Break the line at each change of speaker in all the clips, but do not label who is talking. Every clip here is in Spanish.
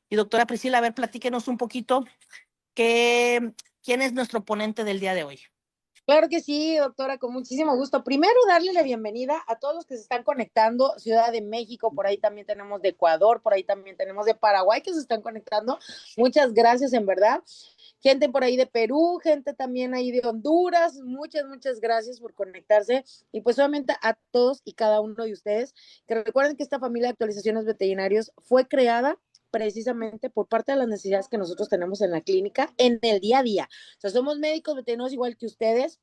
Y doctora Priscila, a ver, platíquenos un poquito quién es nuestro ponente del día de hoy.
Claro que sí, doctora, con muchísimo gusto. Primero, darle la bienvenida a todos los que se están conectando, Ciudad de México, por ahí también tenemos de Ecuador, por ahí también tenemos de Paraguay que se están conectando. Muchas gracias, en verdad. Gente por ahí de Perú, gente también ahí de Honduras, muchas gracias por conectarse. Y pues obviamente a todos y cada uno de ustedes, que recuerden que esta familia de actualizaciones veterinarios fue creada precisamente por parte de las necesidades que nosotros tenemos en la clínica en el día a día. O sea, somos médicos veterinarios igual que ustedes,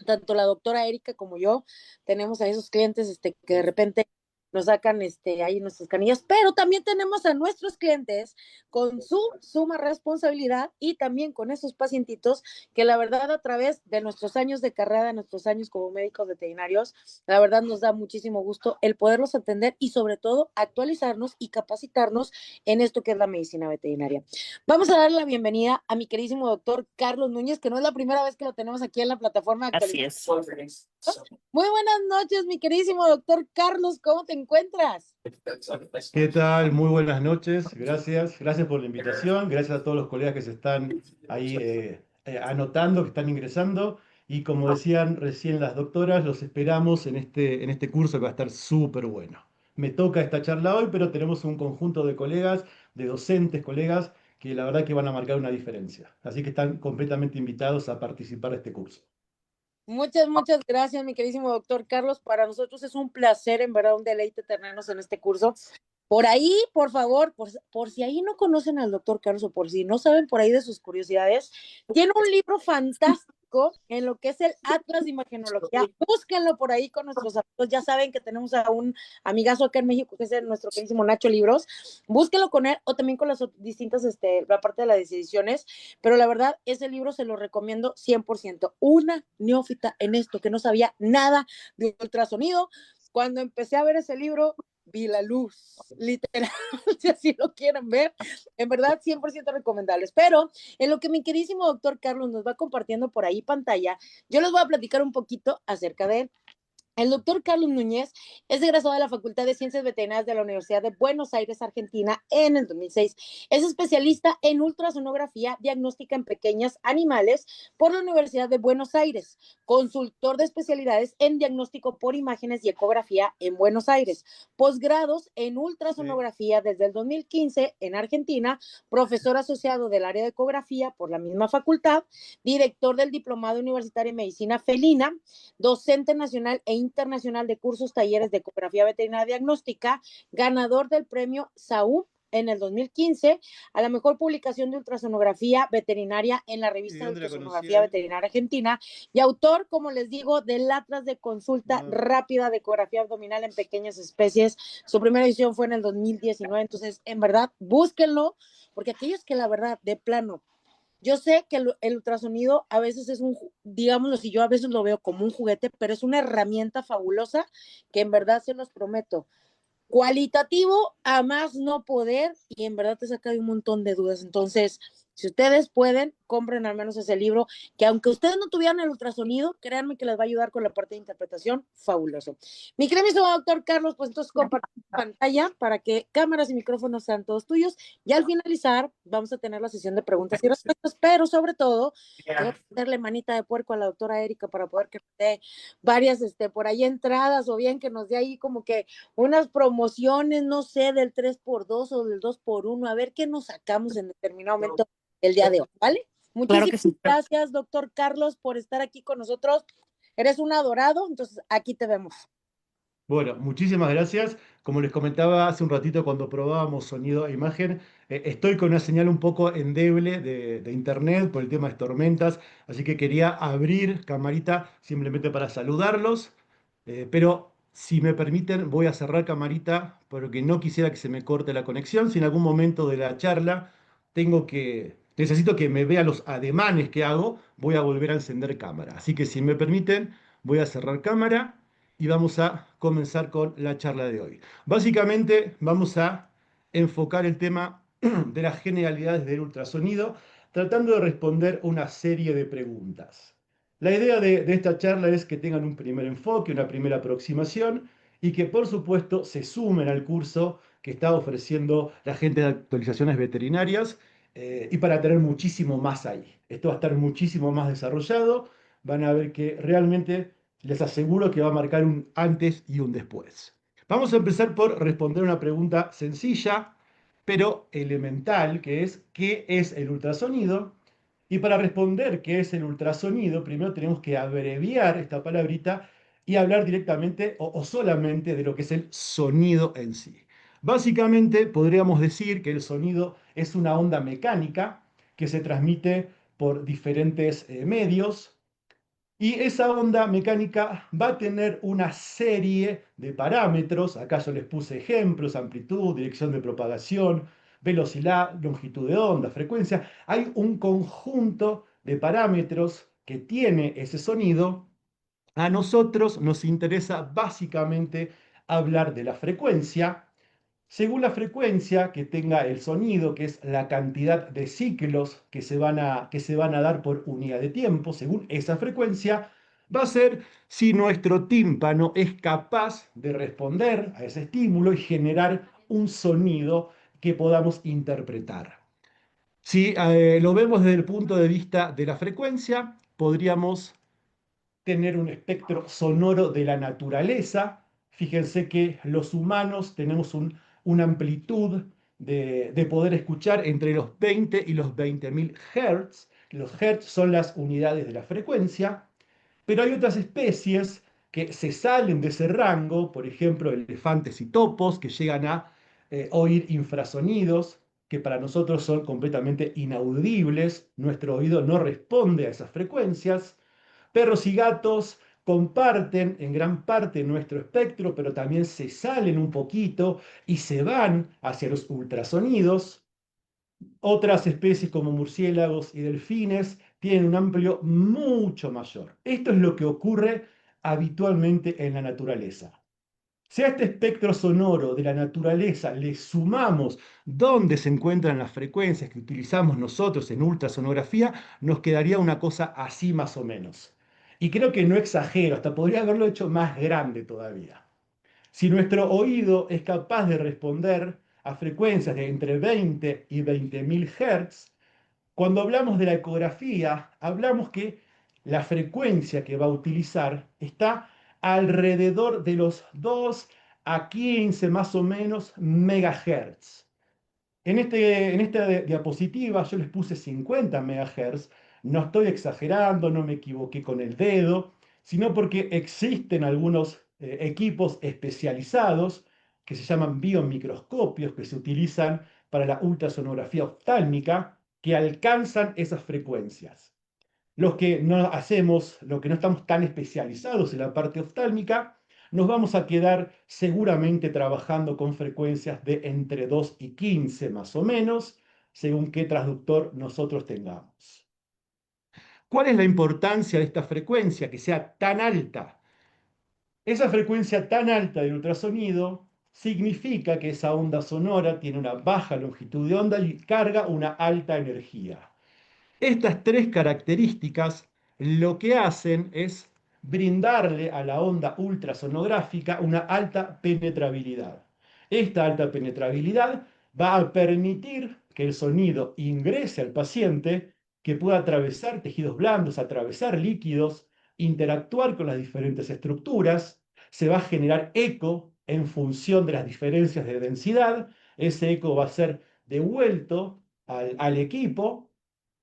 tanto la doctora Erika como yo, tenemos a esos clientes que de repente nos sacan ahí nuestras canillas, pero también tenemos a nuestros clientes con su suma responsabilidad y también con esos pacientitos que la verdad a través de nuestros años de carrera, de nuestros años como médicos veterinarios, la verdad nos da muchísimo gusto el poderlos atender y sobre todo actualizarnos y capacitarnos en esto que es la medicina veterinaria. Vamos a darle la bienvenida a mi queridísimo doctor Carlos Núñez, que no es la primera vez que lo tenemos aquí en la plataforma de actualización.
Así es.
Muy buenas noches, mi queridísimo doctor Carlos, ¿cómo te encuentras?
¿Qué tal? Muy buenas noches. Gracias por la invitación. Gracias a todos los colegas que se están ahí anotando, que están ingresando. Y como decían recién las doctoras, los esperamos en este curso que va a estar súper bueno. Me toca esta charla hoy, pero tenemos un conjunto de colegas, de docentes, colegas, que la verdad que van a marcar una diferencia. Así que están completamente invitados a participar de este curso.
Muchas gracias, mi queridísimo doctor Carlos. Para nosotros es un placer, en verdad, un deleite tenernos en este curso. Por ahí, por favor, por si ahí no conocen al doctor Carlos o por si no saben por ahí de sus curiosidades, tiene un libro fantástico en lo que es el Atlas de Imagenología. Búsquenlo por ahí con nuestros amigos. Ya saben que tenemos a un amigazo acá en México que es nuestro queridísimo Nacho Libros. Búsquenlo con él o también con las distintas, la parte de las decisiones. Pero la verdad, ese libro se lo recomiendo 100%. Una neófita en esto que no sabía nada de ultrasonido. Cuando empecé a ver ese libro, vi la luz, literal, si así lo quieren ver, en verdad 100% recomendables, pero en lo que mi queridísimo doctor Carlos nos va compartiendo por ahí pantalla, yo les voy a platicar un poquito acerca de él. El doctor Carlos Núñez es egresado de la Facultad de Ciencias Veterinarias de la Universidad de Buenos Aires, Argentina, en el 2006. Es especialista en ultrasonografía diagnóstica en pequeños animales por la Universidad de Buenos Aires, consultor de especialidades en diagnóstico por imágenes y ecografía en Buenos Aires, posgrados en ultrasonografía desde el 2015 en Argentina, profesor asociado del área de ecografía por la misma facultad, director del Diplomado Universitario en Medicina Felina, docente nacional e internacional de cursos, talleres de ecografía veterinaria diagnóstica, ganador del premio SAU en el 2015 a la mejor publicación de ultrasonografía veterinaria en la revista de ultrasonografía veterinaria argentina y autor, como les digo, del Atlas de consulta rápida de ecografía abdominal en pequeñas especies. Su primera edición fue en el 2019, entonces en verdad búsquenlo, porque aquellos que la verdad de plano, yo sé que el ultrasonido a veces es digámoslo, si yo a veces lo veo como un juguete, pero es una herramienta fabulosa que en verdad se los prometo, cualitativo a más no poder y en verdad te saca de un montón de dudas. Entonces, si ustedes pueden, compren al menos ese libro, que aunque ustedes no tuvieran el ultrasonido, créanme que les va a ayudar con la parte de interpretación, fabuloso. Mi querido doctor Carlos, pues entonces compartimos pantalla para que cámaras y micrófonos sean todos tuyos y al finalizar vamos a tener la sesión de preguntas y respuestas, pero sobre todo, quiero darle manita de puerco a la doctora Erika para poder que nos dé varias por ahí entradas o bien que nos dé ahí como que unas promociones, no sé, del 3x2 o del 2x1, a ver qué nos sacamos en determinado momento el día de hoy, ¿vale?
Claro
Muchísimas
que sí.
gracias, doctor Carlos, por estar aquí con nosotros. Eres un adorado, entonces aquí te vemos.
Bueno, muchísimas gracias. Como les comentaba hace un ratito cuando probábamos sonido e imagen, estoy con una señal un poco endeble de internet por el tema de tormentas, así que quería abrir camarita simplemente para saludarlos, pero si me permiten voy a cerrar camarita porque no quisiera que se me corte la conexión. Si en algún momento de la charla necesito que me vea los ademanes que hago, voy a volver a encender cámara. Así que si me permiten, voy a cerrar cámara y vamos a comenzar con la charla de hoy. Básicamente vamos a enfocar el tema de las generalidades del ultrasonido, tratando de responder una serie de preguntas. La idea de esta charla es que tengan un primer enfoque, una primera aproximación y que por supuesto se sumen al curso que está ofreciendo la gente de actualizaciones veterinarias y para tener muchísimo más ahí. Esto va a estar muchísimo más desarrollado. Van a ver que realmente les aseguro que va a marcar un antes y un después. Vamos a empezar por responder una pregunta sencilla, pero elemental, que es ¿qué es el ultrasonido? Y para responder qué es el ultrasonido, primero tenemos que abreviar esta palabrita y hablar directamente o solamente de lo que es el sonido en sí. Básicamente podríamos decir que el sonido es una onda mecánica que se transmite por diferentes medios, y esa onda mecánica va a tener una serie de parámetros. Acá yo les puse ejemplos: amplitud, dirección de propagación, velocidad, longitud de onda, frecuencia. Hay un conjunto de parámetros que tiene ese sonido. A nosotros nos interesa básicamente hablar de la frecuencia. Según la frecuencia que tenga el sonido, que es la cantidad de ciclos que se van a dar por unidad de tiempo, según esa frecuencia, va a ser si nuestro tímpano es capaz de responder a ese estímulo y generar un sonido que podamos interpretar. Si lo vemos desde el punto de vista de la frecuencia, podríamos tener un espectro sonoro de la naturaleza. Fíjense que los humanos tenemos una amplitud de poder escuchar entre los 20 y los 20.000 Hz. Los Hz son las unidades de la frecuencia, pero hay otras especies que se salen de ese rango, por ejemplo, elefantes y topos, que llegan a oír infrasonidos que para nosotros son completamente inaudibles. Nuestro oído no responde a esas frecuencias. Perros y gatos comparten en gran parte nuestro espectro, pero también se salen un poquito y se van hacia los ultrasonidos. Otras especies como murciélagos y delfines tienen un amplio mucho mayor. Esto es lo que ocurre habitualmente en la naturaleza. Si a este espectro sonoro de la naturaleza le sumamos dónde se encuentran las frecuencias que utilizamos nosotros en ultrasonografía, nos quedaría una cosa así más o menos. Y creo que no exagero, hasta podría haberlo hecho más grande todavía. Si nuestro oído es capaz de responder a frecuencias de entre 20 y 20.000 Hz, cuando hablamos de la ecografía, hablamos que la frecuencia que va a utilizar está alrededor de los 2 a 15 más o menos megahertz. En esta diapositiva yo les puse 50 megahertz. No estoy exagerando, no me equivoqué con el dedo, sino porque existen algunos equipos especializados que se llaman biomicroscopios, que se utilizan para la ultrasonografía oftálmica, que alcanzan esas frecuencias. Los que no hacemos, los que no estamos tan especializados en la parte oftálmica, nos vamos a quedar seguramente trabajando con frecuencias de entre 2 y 15 más o menos, según qué transductor nosotros tengamos. ¿Cuál es la importancia de esta frecuencia que sea tan alta? Esa frecuencia tan alta del ultrasonido significa que esa onda sonora tiene una baja longitud de onda y carga una alta energía. Estas tres características lo que hacen es brindarle a la onda ultrasonográfica una alta penetrabilidad. Esta alta penetrabilidad va a permitir que el sonido ingrese al paciente, que pueda atravesar tejidos blandos, atravesar líquidos, interactuar con las diferentes estructuras. Se va a generar eco en función de las diferencias de densidad. Ese eco va a ser devuelto al equipo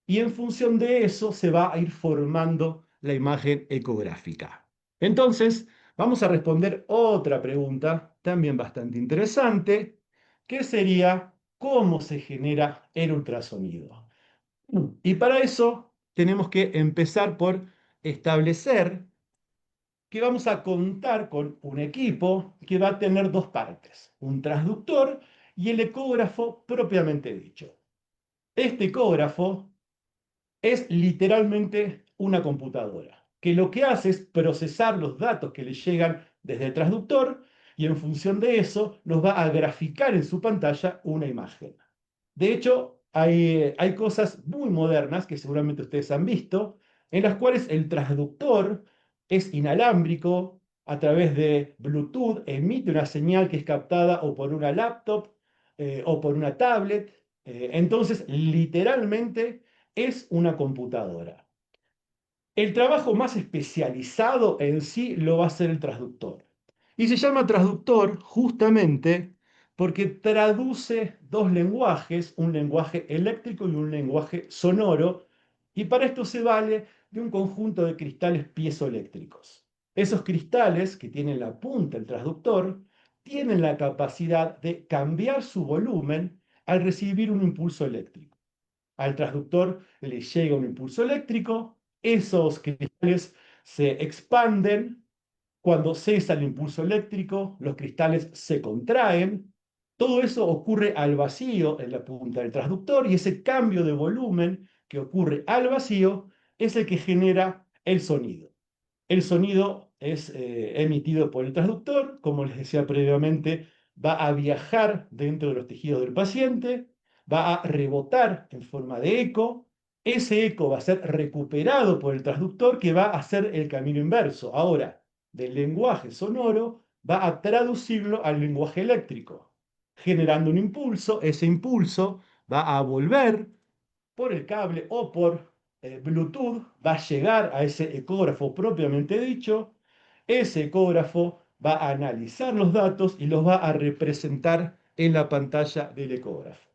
y en función de eso se va a ir formando la imagen ecográfica. Entonces, vamos a responder otra pregunta, también bastante interesante, que sería ¿cómo se genera el ultrasonido? Y para eso tenemos que empezar por establecer que vamos a contar con un equipo que va a tener dos partes: un transductor y el ecógrafo propiamente dicho. Este ecógrafo es literalmente una computadora, que lo que hace es procesar los datos que le llegan desde el transductor y en función de eso nos va a graficar en su pantalla una imagen. De hecho, hay cosas muy modernas que seguramente ustedes han visto, en las cuales el transductor es inalámbrico, a través de Bluetooth emite una señal que es captada o por una laptop o por una tablet. Entonces, literalmente es una computadora. El trabajo más especializado en sí lo va a hacer el transductor. Y se llama transductor justamente porque traduce dos lenguajes, un lenguaje eléctrico y un lenguaje sonoro, y para esto se vale de un conjunto de cristales piezoeléctricos. Esos cristales que tienen la punta del transductor tienen la capacidad de cambiar su volumen al recibir un impulso eléctrico. Al transductor le llega un impulso eléctrico, esos cristales se expanden, cuando cesa el impulso eléctrico, los cristales se contraen, todo eso ocurre al vacío en la punta del transductor y ese cambio de volumen que ocurre al vacío es el que genera el sonido. El sonido es emitido por el transductor, como les decía previamente, va a viajar dentro de los tejidos del paciente, va a rebotar en forma de eco, ese eco va a ser recuperado por el transductor que va a hacer el camino inverso. Ahora, del lenguaje sonoro va a traducirlo al lenguaje eléctrico, generando un impulso, ese impulso va a volver por el cable o por Bluetooth, va a llegar a ese ecógrafo propiamente dicho, ese ecógrafo va a analizar los datos y los va a representar en la pantalla del ecógrafo.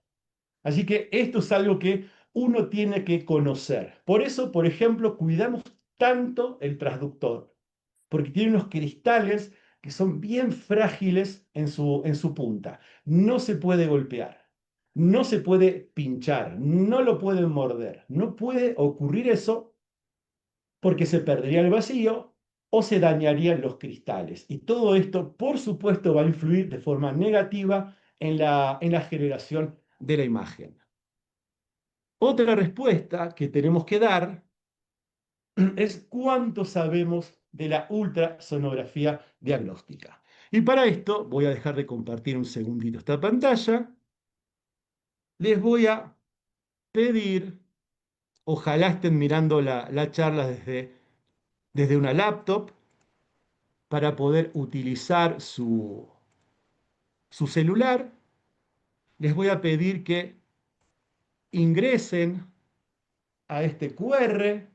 Así que esto es algo que uno tiene que conocer. Por eso, por ejemplo, cuidamos tanto el transductor, porque tiene unos cristales que son bien frágiles en su punta. No se puede golpear, no se puede pinchar, no lo pueden morder. No puede ocurrir eso porque se perdería el vacío o se dañarían los cristales. Y todo esto, por supuesto, va a influir de forma negativa en la generación de la imagen. Otra respuesta que tenemos que dar es cuánto sabemos de la ultrasonografía diagnóstica. Y para esto voy a dejar de compartir un segundito esta pantalla. Les voy a pedir, ojalá estén mirando la charla desde una laptop para poder utilizar su celular. Les voy a pedir que ingresen a este QR.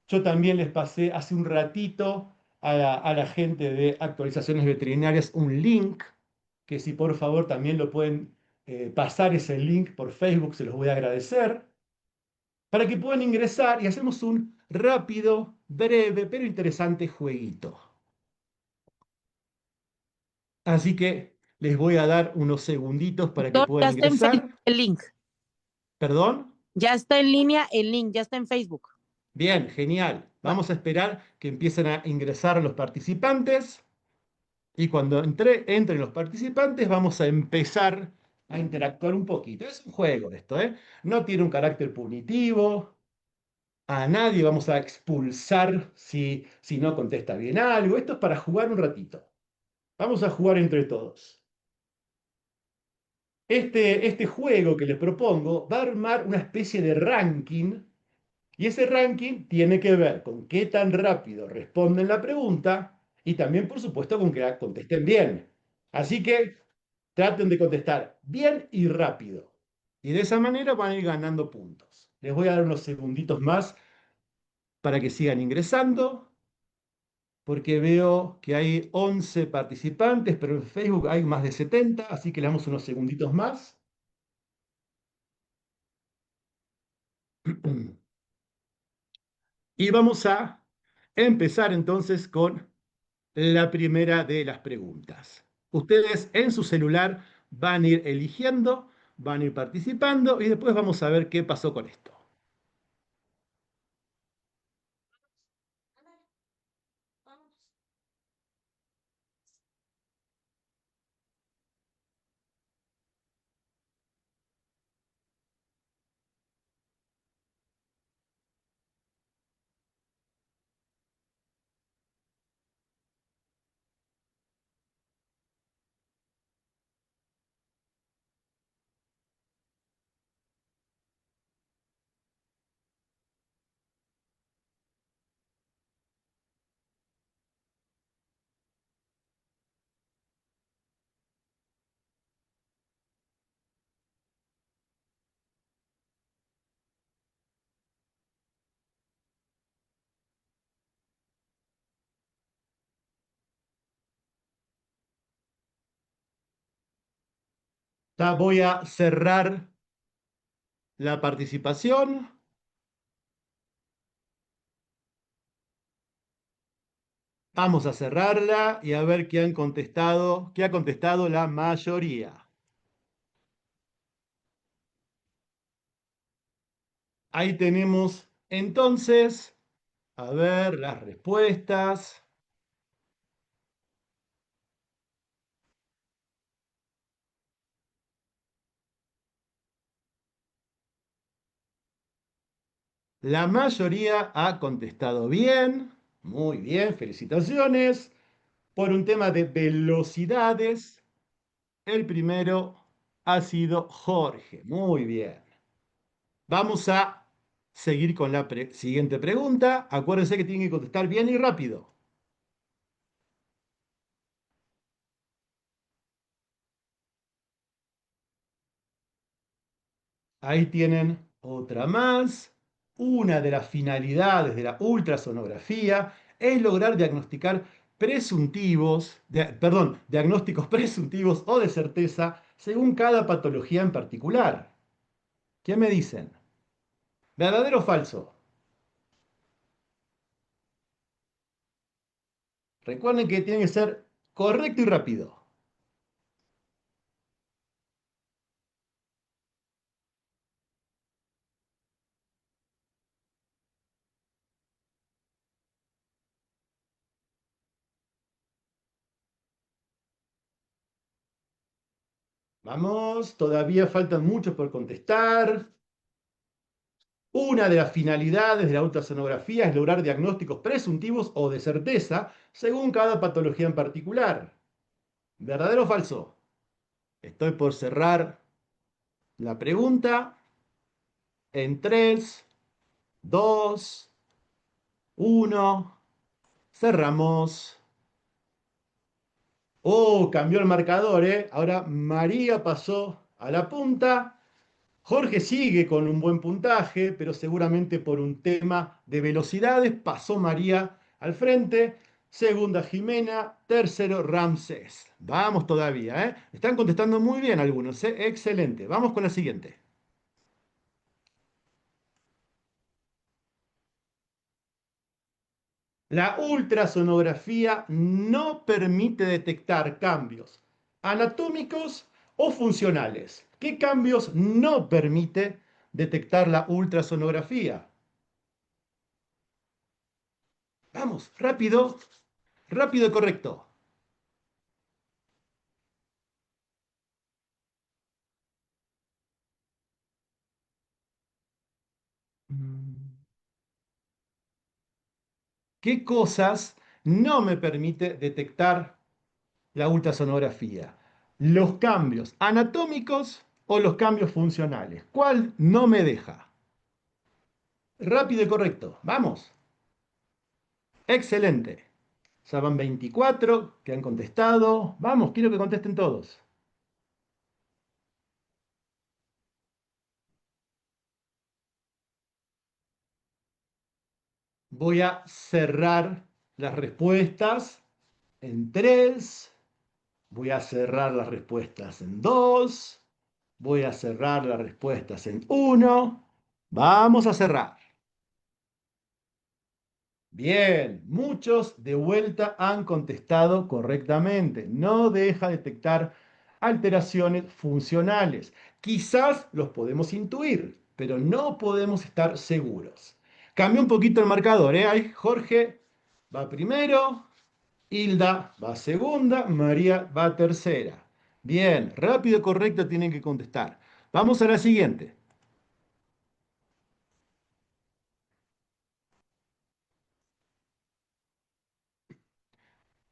Yo también les pasé hace un ratito a la gente de actualizaciones veterinarias un link, que si por favor también lo pueden pasar ese link por Facebook, se los voy a agradecer, para que puedan ingresar y hacemos un rápido, breve, pero interesante jueguito. Así que les voy a dar unos segunditos para que
Doctor, ya
puedan
está en Facebook
ingresar.
el link.
¿Perdón?
Ya está en línea el link, ya está en Facebook.
Bien, genial. Vamos a esperar que empiecen a ingresar los participantes. Y cuando entren los participantes, vamos a empezar a interactuar un poquito. Es un juego esto, ¿eh? No tiene un carácter punitivo. A nadie vamos a expulsar si no contesta bien algo. Esto es para jugar un ratito. Vamos a jugar entre todos. Este juego que les propongo va a armar una especie de ranking. Y ese ranking tiene que ver con qué tan rápido responden la pregunta y también, por supuesto, con que la contesten bien. Así que traten de contestar bien y rápido. Y de esa manera van a ir ganando puntos. Les voy a dar unos segunditos más para que sigan ingresando, porque veo que hay 11 participantes, pero en Facebook hay más de 70, así que le damos unos segunditos más. Y vamos a empezar entonces con la primera de las preguntas. Ustedes en su celular van a ir eligiendo, van a ir participando y después vamos a ver qué pasó con esto. Ya voy a cerrar la participación. Vamos a cerrarla y a ver qué han contestado, qué ha contestado la mayoría. Ahí tenemos entonces, a ver, las respuestas. La mayoría ha contestado bien. Muy bien, felicitaciones. Por un tema de velocidades, el primero ha sido Jorge. Muy bien. Vamos a seguir con la siguiente pregunta. Acuérdense que tienen que contestar bien y rápido. Ahí tienen otra más. Una de las finalidades de la ultrasonografía es lograr diagnosticar diagnósticos presuntivos o de certeza según cada patología en particular. ¿Qué me dicen? ¿Verdadero o falso? Recuerden que tiene que ser correcto y rápido. Vamos, todavía faltan muchos por contestar. Una de las finalidades de la ultrasonografía es lograr diagnósticos presuntivos o de certeza según cada patología en particular. ¿Verdadero o falso? Estoy por cerrar la pregunta en 3, 2, 1. Cerramos. Oh, cambió el marcador, ¿eh? Ahora María pasó a la punta. Jorge sigue con un buen puntaje, pero seguramente por un tema de velocidades pasó María al frente. Segunda Jimena, tercero Ramsés. Vamos todavía, ¿eh? Están contestando muy bien algunos, ¿eh? Excelente. Vamos con la siguiente. La ultrasonografía no permite detectar cambios anatómicos o funcionales. ¿Qué cambios no permite detectar la ultrasonografía? Vamos, rápido, rápido y correcto. ¿Qué cosas no me permite detectar la ultrasonografía? ¿Los cambios anatómicos o los cambios funcionales? ¿Cuál no me deja? Rápido y correcto. Vamos. Excelente. Ya van 24 que han contestado. Vamos, quiero que contesten todos. Voy a cerrar las respuestas en 3. Voy a cerrar las respuestas en 2. Voy a cerrar las respuestas en 1. Vamos a cerrar. Bien, muchos de vuelta han contestado correctamente. No deja detectar alteraciones funcionales. Quizás los podemos intuir, pero no podemos estar seguros. Cambia un poquito el marcador, ¿eh? Ahí Jorge va primero, Hilda va segunda, María va tercera. Bien, rápido y correcto tienen que contestar. Vamos a la siguiente.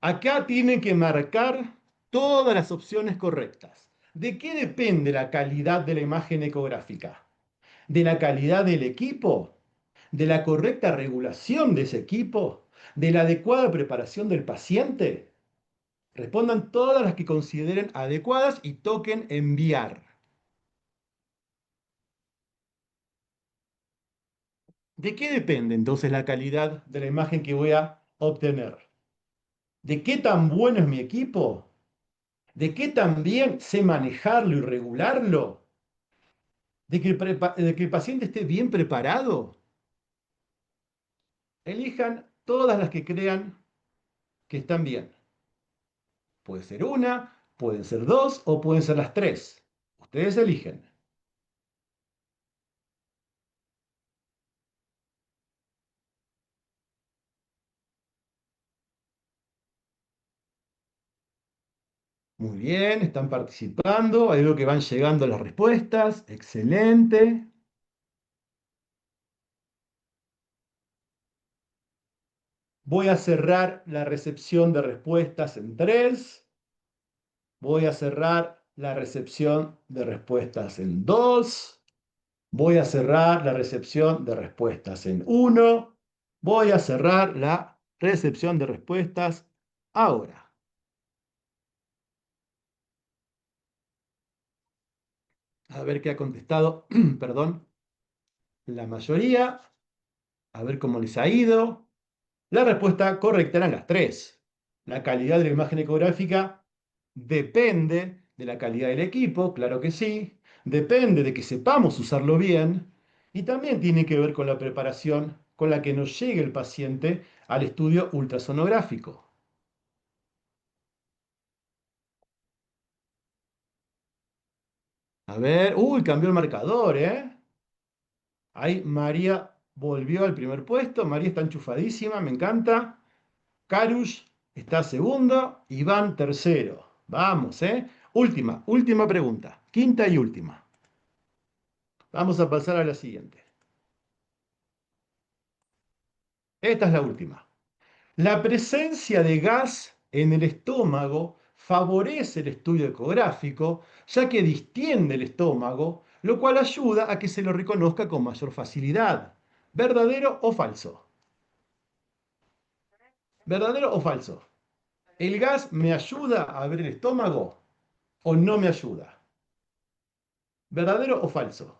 Acá tienen que marcar todas las opciones correctas. ¿De qué depende la calidad de la imagen ecográfica? ¿De la calidad del equipo? ¿De la correcta regulación de ese equipo? ¿De la adecuada preparación del paciente? Respondan todas las que consideren adecuadas y toquen enviar. ¿De qué depende entonces la calidad de la imagen que voy a obtener? ¿De qué tan bueno es mi equipo? de que también sé manejarlo y regularlo, de que el paciente esté bien preparado, elijan todas las que crean que están bien. Puede ser una, pueden ser dos o pueden ser las tres. Ustedes eligen. Muy bien, están participando. Ahí veo que van llegando las respuestas. Excelente. Voy a cerrar la recepción de respuestas en 3. Voy a cerrar la recepción de respuestas en 2. Voy a cerrar la recepción de respuestas en 1. Voy a cerrar la recepción de respuestas ahora. A ver qué ha contestado, perdón, la mayoría. A ver cómo les ha ido. La respuesta correcta eran las 3. La calidad de la imagen ecográfica depende de la calidad del equipo, claro que sí. Depende de que sepamos usarlo bien. Y también tiene que ver con la preparación con la que nos llegue el paciente al estudio ultrasonográfico. A ver, uy, cambió el marcador, ¿eh? Ahí María volvió al primer puesto. María está enchufadísima, me encanta. Karush está segundo, Iván tercero. Vamos, ¿eh? Última pregunta. Quinta y última. Vamos a pasar a la siguiente. Esta es la última. La presencia de gas en el estómago favorece el estudio ecográfico, ya que distiende el estómago, lo cual ayuda a que se lo reconozca con mayor facilidad. ¿Verdadero o falso? ¿Verdadero o falso? ¿El gas me ayuda a ver el estómago o no me ayuda? ¿Verdadero o falso?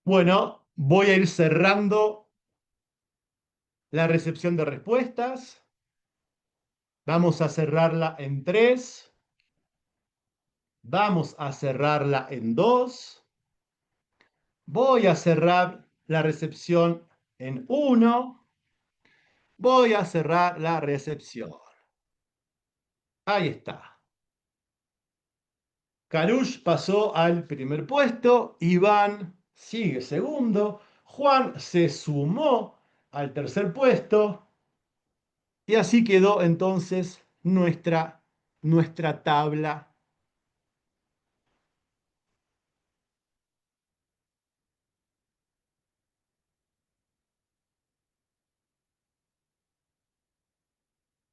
Bueno, voy a ir cerrando la recepción de respuestas. Vamos a cerrarla en 3. Vamos a cerrarla en 2. Voy a cerrar la recepción en 1. Voy a cerrar la recepción. Ahí está. Karush pasó al primer puesto. Iván sigue segundo. Juan se sumó al tercer puesto. Y así quedó entonces nuestra tabla.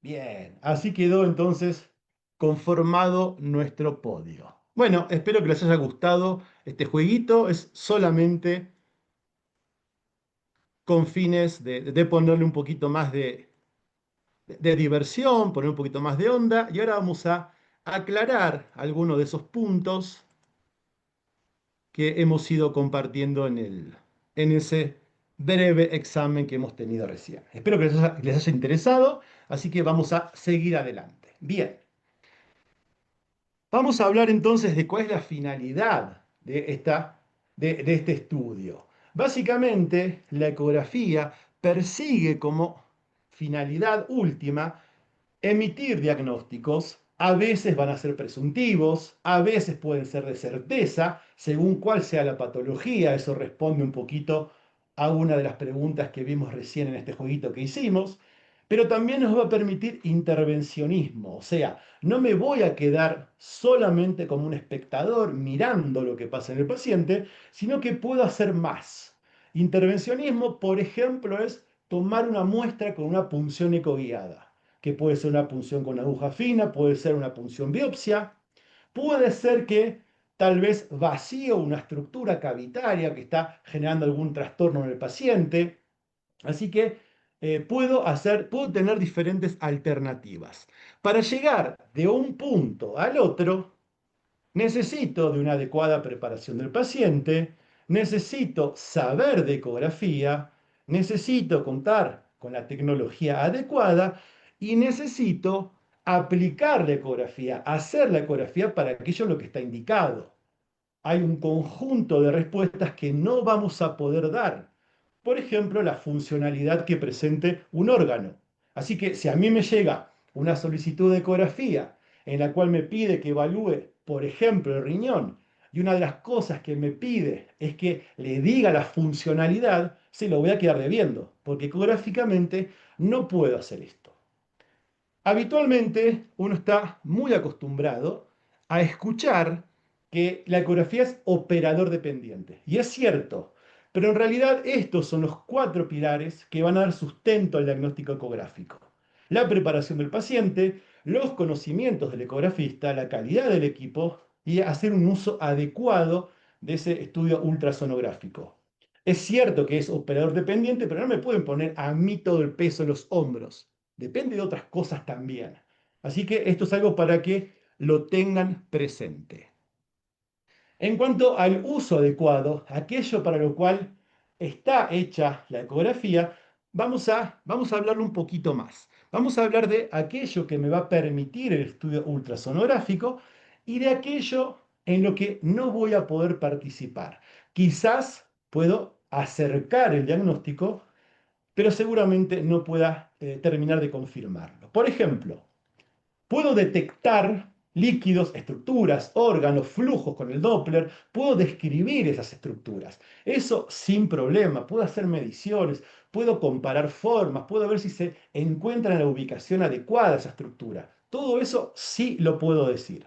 Bien, así quedó entonces conformado nuestro podio. Bueno, espero que les haya gustado este jueguito. Es solamente con fines de ponerle un poquito más de diversión, poner un poquito más de onda. Y ahora vamos a aclarar algunos de esos puntos que hemos ido compartiendo en ese breve examen que hemos tenido recién. Espero que les haya interesado, así que vamos a seguir adelante. Bien, vamos a hablar entonces de cuál es la finalidad de este estudio. Básicamente, la ecografía persigue como finalidad última emitir diagnósticos. A veces van a ser presuntivos, a veces pueden ser de certeza, según cuál sea la patología. Eso responde un poquito a una de las preguntas que vimos recién en este jueguito que hicimos. Pero también nos va a permitir intervencionismo, o sea, no me voy a quedar solamente como un espectador mirando lo que pasa en el paciente, sino que puedo hacer más. Intervencionismo, por ejemplo, es tomar una muestra con una punción ecoguiada, que puede ser una punción con aguja fina, puede ser una punción biopsia, puede ser que tal vez vacío una estructura cavitaria que está generando algún trastorno en el paciente. Así que puedo tener diferentes alternativas. Para llegar de un punto al otro, necesito de una adecuada preparación del paciente, necesito saber de ecografía, necesito contar con la tecnología adecuada y necesito aplicar la ecografía, hacer la ecografía para aquello lo que está indicado. Hay un conjunto de respuestas que no vamos a poder dar. Por ejemplo, la funcionalidad que presente un órgano. Así que si a mí me llega una solicitud de ecografía en la cual me pide que evalúe, por ejemplo, el riñón, y una de las cosas que me pide es que le diga la funcionalidad, se lo voy a quedar debiendo, porque ecográficamente no puedo hacer esto. Habitualmente uno está muy acostumbrado a escuchar que la ecografía es operador dependiente. Y es cierto, pero en realidad estos son los 4 pilares que van a dar sustento al diagnóstico ecográfico. La preparación del paciente, los conocimientos del ecografista, la calidad del equipo y hacer un uso adecuado de ese estudio ultrasonográfico. Es cierto que es operador dependiente, pero no me pueden poner a mí todo el peso en los hombros. Depende de otras cosas también. Así que esto es algo para que lo tengan presente. En cuanto al uso adecuado, aquello para lo cual está hecha la ecografía, vamos a hablarlo un poquito más. Vamos a hablar de aquello que me va a permitir el estudio ultrasonográfico y de aquello en lo que no voy a poder participar. Quizás puedo acercar el diagnóstico, pero seguramente no pueda terminar de confirmarlo. Por ejemplo, puedo detectar líquidos, estructuras, órganos, flujos con el Doppler, puedo describir esas estructuras. Eso sin problema, puedo hacer mediciones, puedo comparar formas, puedo ver si se encuentra en la ubicación adecuada esa estructura. Todo eso sí lo puedo decir.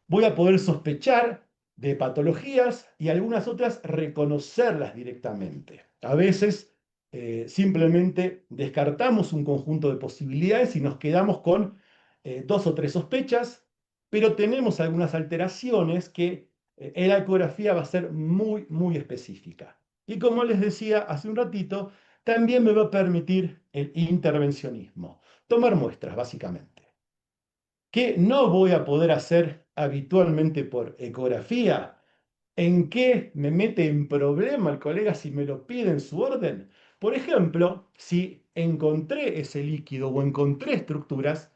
Voy a poder sospechar de patologías y algunas otras reconocerlas directamente. A veces simplemente descartamos un conjunto de posibilidades y nos quedamos con 2 o 3 sospechas, pero tenemos algunas alteraciones que en la ecografía va a ser muy, muy específica. Y como les decía hace un ratito, también me va a permitir el intervencionismo, tomar muestras básicamente. ¿Qué no voy a poder hacer habitualmente por ecografía? ¿En qué me mete en problema el colega si me lo pide en su orden? Por ejemplo, si encontré ese líquido o encontré estructuras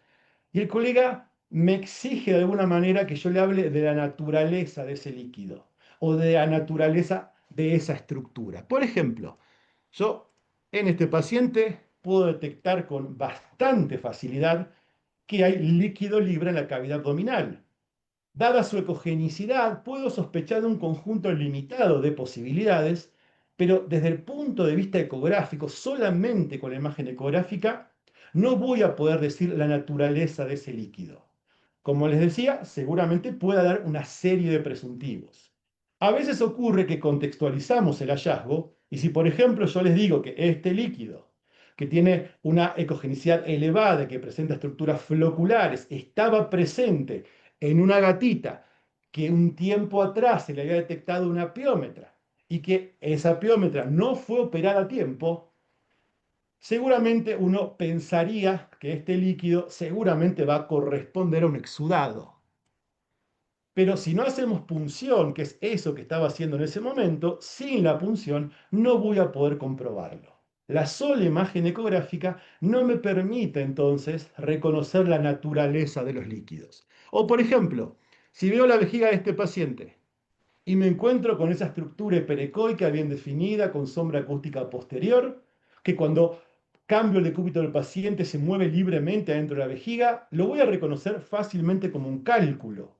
y el colega me exige de alguna manera que yo le hable de la naturaleza de ese líquido o de la naturaleza de esa estructura. Por ejemplo, yo en este paciente puedo detectar con bastante facilidad que hay líquido libre en la cavidad abdominal. Dada su ecogenicidad, puedo sospechar de un conjunto limitado de posibilidades, pero desde el punto de vista ecográfico, solamente con la imagen ecográfica, no voy a poder decir la naturaleza de ese líquido. Como les decía, seguramente pueda dar una serie de presuntivos. A veces ocurre que contextualizamos el hallazgo y si, por ejemplo, yo les digo que este líquido, que tiene una ecogenicidad elevada, que presenta estructuras floculares, estaba presente en una gatita que un tiempo atrás se le había detectado una piómetra y que esa piómetra no fue operada a tiempo, seguramente uno pensaría que este líquido seguramente va a corresponder a un exudado. Pero si no hacemos punción, que es eso que estaba haciendo en ese momento, sin la punción no voy a poder comprobarlo. La sola imagen ecográfica no me permite entonces reconocer la naturaleza de los líquidos. O por ejemplo, si veo la vejiga de este paciente y me encuentro con esa estructura hiperecoica bien definida, con sombra acústica posterior, que cuando cambio el decúbito del paciente se mueve libremente adentro de la vejiga, lo voy a reconocer fácilmente como un cálculo.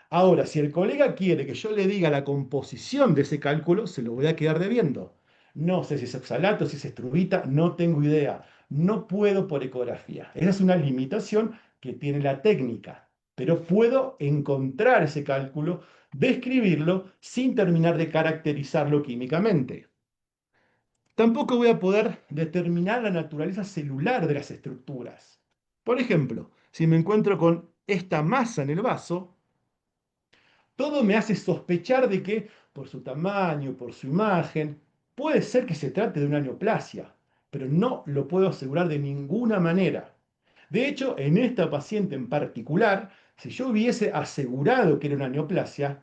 Ahora, si el colega quiere que yo le diga la composición de ese cálculo, se lo voy a quedar debiendo. No sé si es oxalato, si es estrubita, no tengo idea. No puedo por ecografía. Esa es una limitación que tiene la técnica. Pero puedo encontrar ese cálculo, describirlo, sin terminar de caracterizarlo químicamente. Tampoco voy a poder determinar la naturaleza celular de las estructuras. Por ejemplo, si me encuentro con esta masa en el vaso, todo me hace sospechar de que, por su tamaño, por su imagen, puede ser que se trate de una neoplasia, pero no lo puedo asegurar de ninguna manera. De hecho, en esta paciente en particular, si yo hubiese asegurado que era una neoplasia,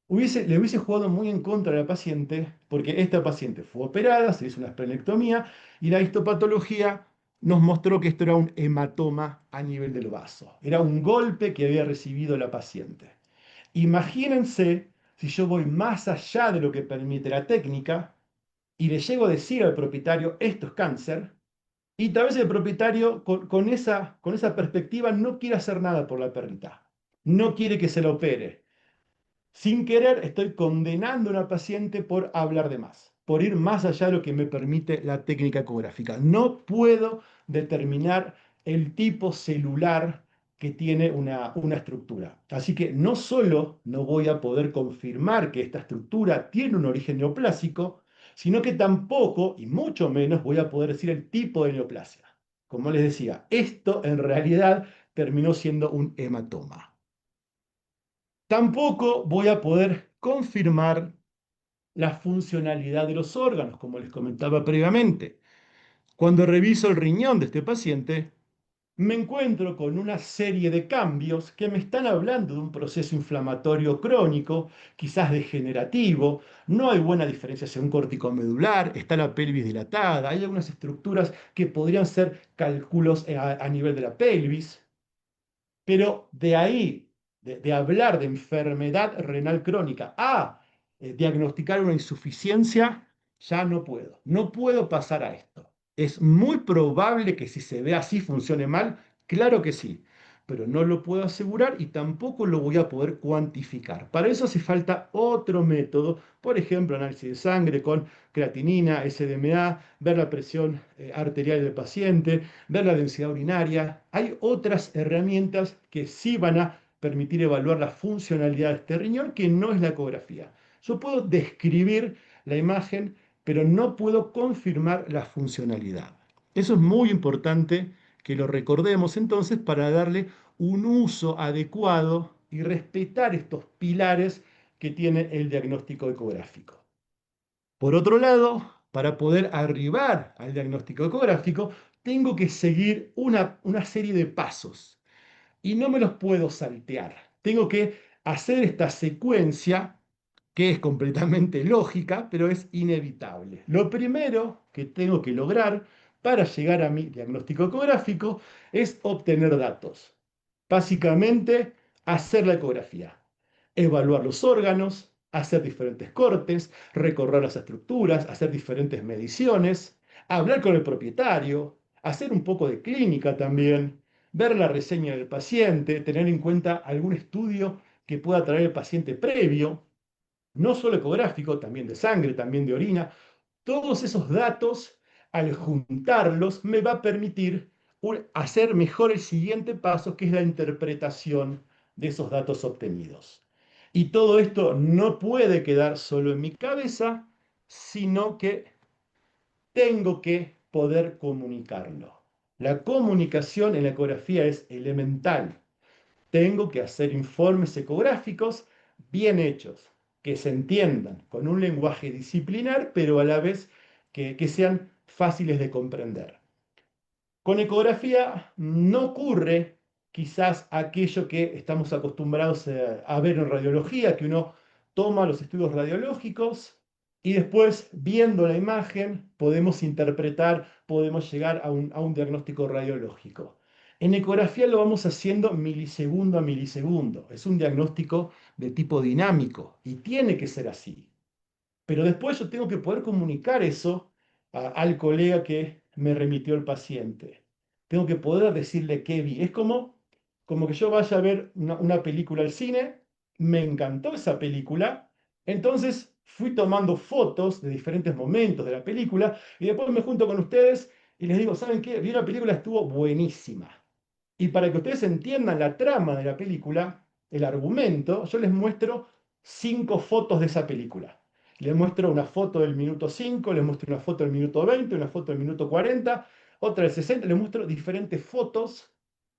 le hubiese jugado muy en contra de la paciente, porque esta paciente fue operada, se hizo una esplenectomía, y la histopatología nos mostró que esto era un hematoma a nivel del vaso. Era un golpe que había recibido la paciente. Imagínense si yo voy más allá de lo que permite la técnica y le llego a decir al propietario, esto es cáncer, y tal vez el propietario con esa perspectiva no quiere hacer nada por la perrita, no quiere que se la opere. Sin querer estoy condenando a una paciente por hablar de más, por ir más allá de lo que me permite la técnica ecográfica. No puedo determinar el tipo celular que tiene una estructura. Así que no solo no voy a poder confirmar que esta estructura tiene un origen neoplásico, sino que tampoco, y mucho menos, voy a poder decir el tipo de neoplasia. Como les decía, esto en realidad terminó siendo un hematoma. Tampoco voy a poder confirmar la funcionalidad de los órganos, como les comentaba previamente. Cuando reviso el riñón de este paciente, me encuentro con una serie de cambios que me están hablando de un proceso inflamatorio crónico, quizás degenerativo. No hay buena diferenciación corticomedular, está la pelvis dilatada, hay algunas estructuras que podrían ser cálculos a nivel de la pelvis. Pero de ahí, de hablar de enfermedad renal crónica a diagnosticar una insuficiencia, ya no puedo. No puedo pasar a esto. Es muy probable que si se ve así funcione mal, claro que sí, pero no lo puedo asegurar y tampoco lo voy a poder cuantificar. Para eso hace falta otro método, por ejemplo, análisis de sangre con creatinina, SDMA, ver la presión arterial del paciente, ver la densidad urinaria. Hay otras herramientas que sí van a permitir evaluar la funcionalidad de este riñón, que no es la ecografía. Yo puedo describir la imagen, pero no puedo confirmar la funcionalidad. Eso es muy importante que lo recordemos entonces para darle un uso adecuado y respetar estos pilares que tiene el diagnóstico ecográfico. Por otro lado, para poder arribar al diagnóstico ecográfico, tengo que seguir una serie de pasos y no me los puedo saltear. Tengo que hacer esta secuencia que es completamente lógica, pero es inevitable. Lo primero que tengo que lograr para llegar a mi diagnóstico ecográfico es obtener datos. Básicamente, hacer la ecografía, evaluar los órganos, hacer diferentes cortes, recorrer las estructuras, hacer diferentes mediciones, hablar con el propietario, hacer un poco de clínica también, ver la reseña del paciente, tener en cuenta algún estudio que pueda traer el paciente previo, no solo ecográfico, también de sangre, también de orina. Todos esos datos, al juntarlos, me va a permitir hacer mejor el siguiente paso, que es la interpretación de esos datos obtenidos. Y todo esto no puede quedar solo en mi cabeza, sino que tengo que poder comunicarlo. La comunicación en la ecografía es elemental. Tengo que hacer informes ecográficos bien hechos, que se entiendan, con un lenguaje disciplinar, pero a la vez que sean fáciles de comprender. Con ecografía no ocurre quizás aquello que estamos acostumbrados a ver en radiología, que uno toma los estudios radiológicos y después, viendo la imagen, podemos interpretar, podemos llegar a un diagnóstico radiológico. En ecografía lo vamos haciendo milisegundo a milisegundo. Es un diagnóstico de tipo dinámico y tiene que ser así. Pero después yo tengo que poder comunicar eso al colega que me remitió el paciente. Tengo que poder decirle qué vi. Es como que yo vaya a ver una película al cine, me encantó esa película, entonces fui tomando fotos de diferentes momentos de la película y después me junto con ustedes y les digo, ¿saben qué? Vi una película, estuvo buenísima. Y para que ustedes entiendan la trama de la película, el argumento, yo les muestro 5 fotos de esa película. le muestro una foto del minuto 5, le muestro una foto del minuto 20, una foto del minuto 40, otra del 60, le muestro diferentes fotos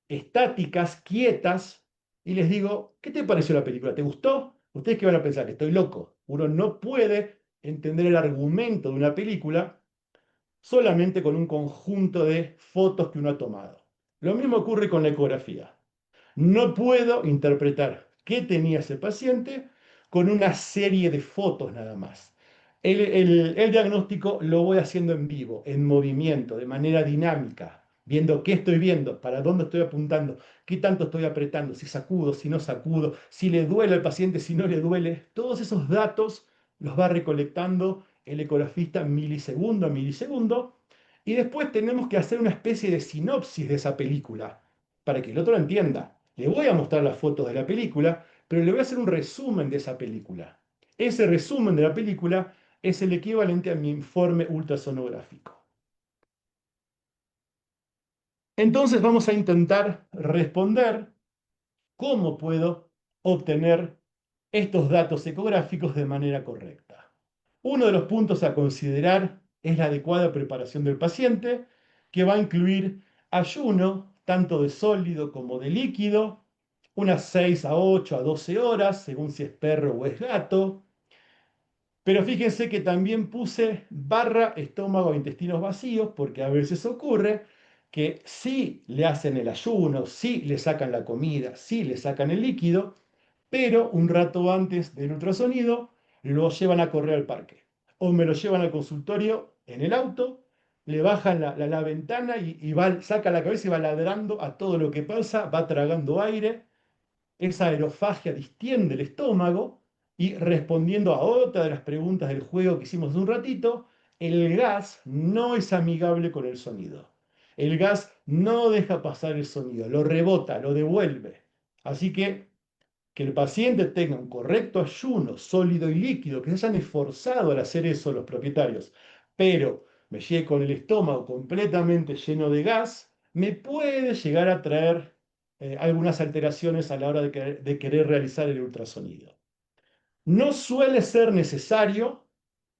estáticas, quietas, y les digo, ¿qué te pareció la película? ¿Te gustó? ¿Ustedes qué van a pensar? Que estoy loco. Uno no puede entender el argumento de una película solamente con un conjunto de fotos que uno ha tomado. Lo mismo ocurre con la ecografía. No puedo interpretar qué tenía ese paciente con una serie de fotos nada más. El diagnóstico lo voy haciendo en vivo, en movimiento, de manera dinámica, viendo qué estoy viendo, para dónde estoy apuntando, qué tanto estoy apretando, si sacudo, si no sacudo, si le duele al paciente, si no le duele. Todos esos datos los va recolectando el ecografista milisegundo a milisegundo y después tenemos que hacer una especie de sinopsis de esa película para que el otro entienda. Le voy a mostrar las fotos de la película, pero le voy a hacer un resumen de esa película. Ese resumen de la película es el equivalente a mi informe ultrasonográfico. Entonces vamos a intentar responder cómo puedo obtener estos datos ecográficos de manera correcta. Uno de los puntos a considerar es la adecuada preparación del paciente, que va a incluir ayuno, tanto de sólido como de líquido, unas 6 a 8 a 12 horas, según si es perro o es gato. Pero fíjense que también puse barra estómago e intestinos vacíos, porque a veces ocurre que sí le hacen el ayuno, sí le sacan la comida, sí le sacan el líquido, pero un rato antes del ultrasonido lo llevan a correr al parque. O me lo llevan al consultorio en el auto, le bajan la ventana y va, saca la cabeza y va ladrando a todo lo que pasa, va tragando aire, esa aerofagia distiende el estómago y respondiendo a otra de las preguntas del juego que hicimos hace un ratito, el gas no es amigable con el sonido. El gas no deja pasar el sonido, lo rebota, lo devuelve. Así que el paciente tenga un correcto ayuno sólido y líquido, que se hayan esforzado al hacer eso los propietarios, pero me llegue con el estómago completamente lleno de gas, me puede llegar a traer algunas alteraciones a la hora de querer realizar el ultrasonido. No suele ser necesario,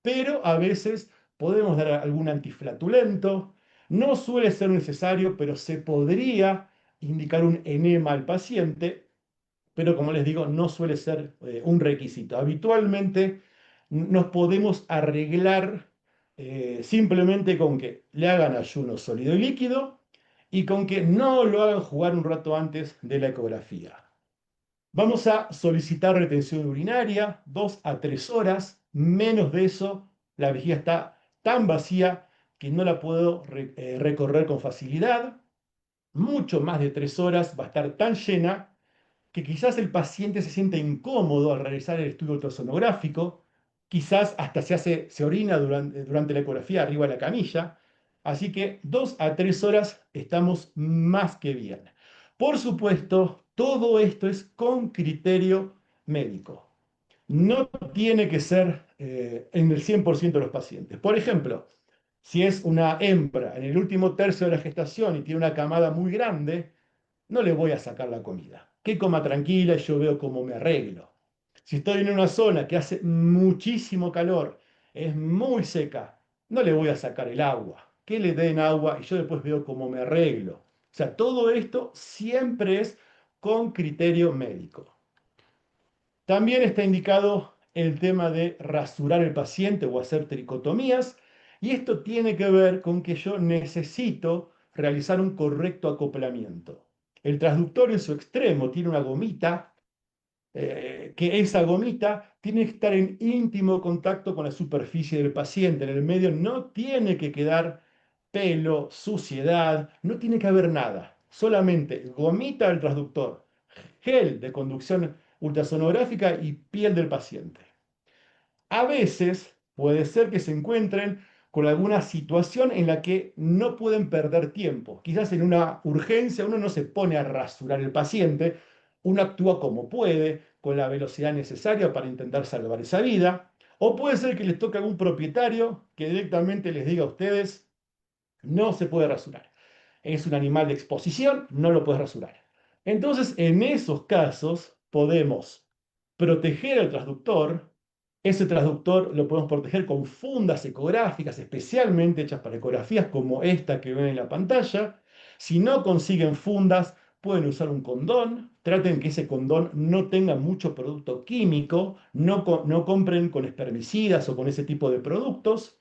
pero a veces podemos dar algún antiflatulento. No suele ser necesario, pero se podría indicar un enema al paciente, pero como les digo, no suele ser un requisito. Habitualmente nos podemos arreglar simplemente con que le hagan ayuno sólido y líquido y con que no lo hagan jugar un rato antes de la ecografía. Vamos a solicitar retención urinaria, 2 a 3 horas. Menos de eso, la vejiga está tan vacía que no la puedo recorrer con facilidad. Mucho más de 3 horas va a estar tan llena que quizás el paciente se siente incómodo al realizar el estudio ultrasonográfico, quizás hasta se orina durante la ecografía arriba de la camilla, así que 2 a 3 horas estamos más que bien. Por supuesto, todo esto es con criterio médico. No tiene que ser en el 100% de los pacientes. Por ejemplo, si es una hembra en el último tercio de la gestación y tiene una camada muy grande, no le voy a sacar la comida. Que coma tranquila y yo veo cómo me arreglo. Si estoy en una zona que hace muchísimo calor, es muy seca, no le voy a sacar el agua. Que le den agua y yo después veo cómo me arreglo. O sea, todo esto siempre es con criterio médico. También está indicado el tema de rasurar el paciente o hacer tricotomías, y esto tiene que ver con que yo necesito realizar un correcto acoplamiento. El transductor en su extremo tiene una gomita, que esa gomita tiene que estar en íntimo contacto con la superficie del paciente. En el medio no tiene que quedar pelo, suciedad, no tiene que haber nada. Solamente gomita del transductor, gel de conducción ultrasonográfica y piel del paciente. A veces puede ser que se encuentren con alguna situación en la que no pueden perder tiempo. Quizás en una urgencia uno no se pone a rasurar el paciente, uno actúa como puede, con la velocidad necesaria para intentar salvar esa vida. O puede ser que les toque a algún propietario que directamente les diga a ustedes, no se puede rasurar. Es un animal de exposición, no lo puedes rasurar. Entonces, en esos casos, podemos proteger al transductor, Ese transductor lo podemos proteger con fundas ecográficas especialmente hechas para ecografías como esta que ven en la pantalla. Si no consiguen fundas, pueden usar un condón. Traten que ese condón no tenga mucho producto químico. No compren con espermicidas o con ese tipo de productos.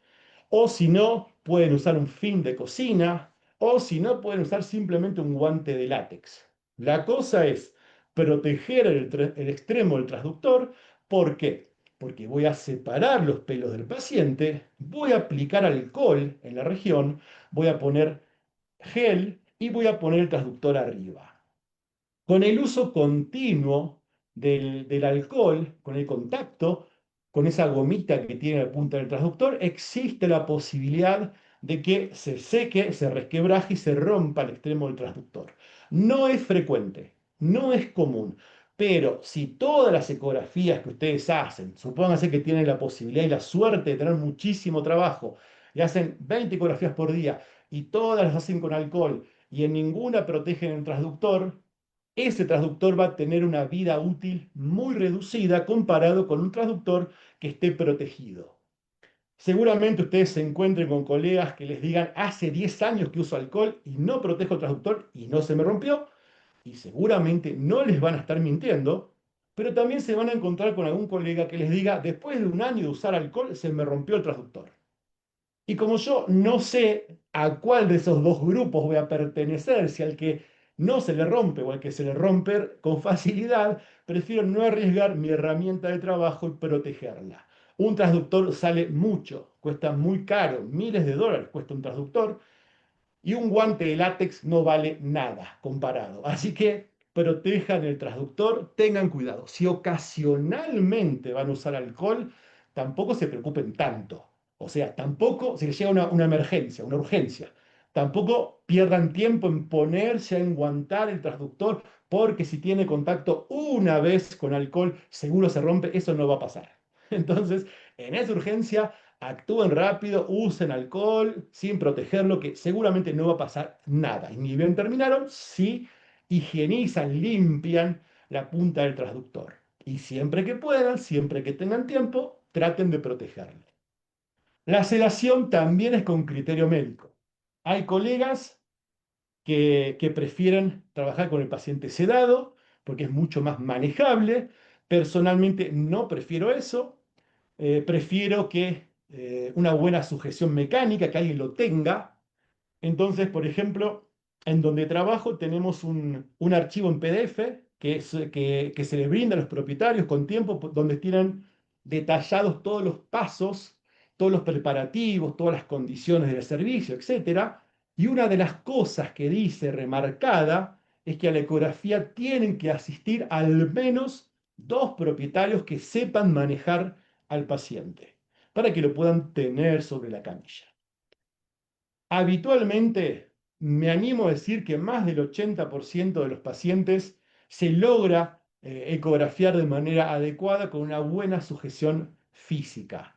O si no, pueden usar un film de cocina. O si no, pueden usar simplemente un guante de látex. La cosa es proteger el extremo del transductor. ¿Por qué? Porque voy a separar los pelos del paciente, voy a aplicar alcohol en la región, voy a poner gel y voy a poner el transductor arriba. Con el uso continuo del alcohol, con el contacto, con esa gomita que tiene la punta del transductor, existe la posibilidad de que se seque, se resquebraje y se rompa el extremo del transductor. No es frecuente, no es común, pero si todas las ecografías que ustedes hacen, supónganse que tienen la posibilidad y la suerte de tener muchísimo trabajo, y hacen 20 ecografías por día y todas las hacen con alcohol y en ninguna protegen el transductor, ese transductor va a tener una vida útil muy reducida comparado con un transductor que esté protegido. Seguramente ustedes se encuentren con colegas que les digan, hace 10 años que uso alcohol y no protejo el transductor y no se me rompió, y seguramente no les van a estar mintiendo, pero también se van a encontrar con algún colega que les diga, después de un año de usar alcohol se me rompió el transductor. Y como yo no sé a cuál de esos dos grupos voy a pertenecer, si al que no se le rompe o al que se le rompe con facilidad, prefiero no arriesgar mi herramienta de trabajo y protegerla. Un transductor sale mucho, cuesta muy caro, miles de dólares cuesta un transductor, y un guante de látex no vale nada comparado. Así que protejan el transductor, tengan cuidado. Si ocasionalmente van a usar alcohol, tampoco se preocupen tanto. O sea, tampoco si les llega una emergencia, una urgencia. Tampoco pierdan tiempo en ponerse a enguantar el transductor, porque si tiene contacto una vez con alcohol, seguro se rompe. Eso no va a pasar. Entonces, en esa urgencia, actúen rápido, usen alcohol sin protegerlo, que seguramente no va a pasar nada. Y ni bien terminaron, sí higienizan, limpian la punta del transductor. Y siempre que puedan, siempre que tengan tiempo, traten de protegerlo. La sedación también es con criterio médico. Hay colegas que prefieren trabajar con el paciente sedado porque es mucho más manejable. Personalmente no prefiero eso. Prefiero que una buena sujeción mecánica, que alguien lo tenga. Entonces, por ejemplo, en donde trabajo tenemos un archivo en PDF que se le brinda a los propietarios con tiempo, donde tienen detallados todos los pasos, todos los preparativos, todas las condiciones del servicio, etcétera. Y una de las cosas que dice remarcada es que a la ecografía tienen que asistir al menos dos propietarios que sepan manejar al paciente, para que lo puedan tener sobre la camilla. Habitualmente, me animo a decir que más del 80% de los pacientes se logra ecografiar de manera adecuada con una buena sujeción física.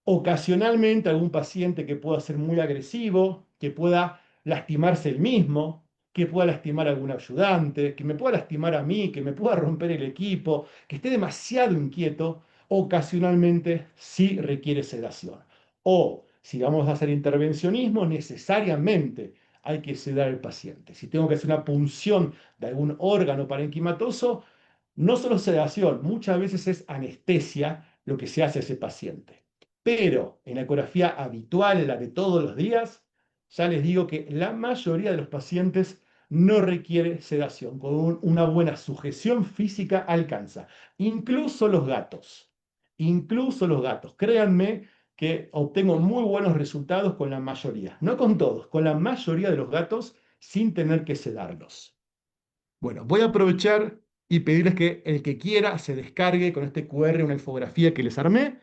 Ocasionalmente algún paciente que pueda ser muy agresivo, que pueda lastimarse él mismo, que pueda lastimar a algún ayudante, que me pueda lastimar a mí, que me pueda romper el equipo, que esté demasiado inquieto, ocasionalmente sí requiere sedación. O si vamos a hacer intervencionismo, necesariamente hay que sedar al paciente. Si tengo que hacer una punción de algún órgano parenquimatoso, no solo sedación, muchas veces es anestesia lo que se hace a ese paciente. Pero en la ecografía habitual, la de todos los días, ya les digo que la mayoría de los pacientes no requiere sedación. Con una buena sujeción física alcanza. Incluso los gatos. Incluso los gatos. Créanme que obtengo muy buenos resultados con la mayoría. No con todos, con la mayoría de los gatos sin tener que sedarlos. Bueno, voy a aprovechar y pedirles que el que quiera se descargue con este QR una infografía que les armé.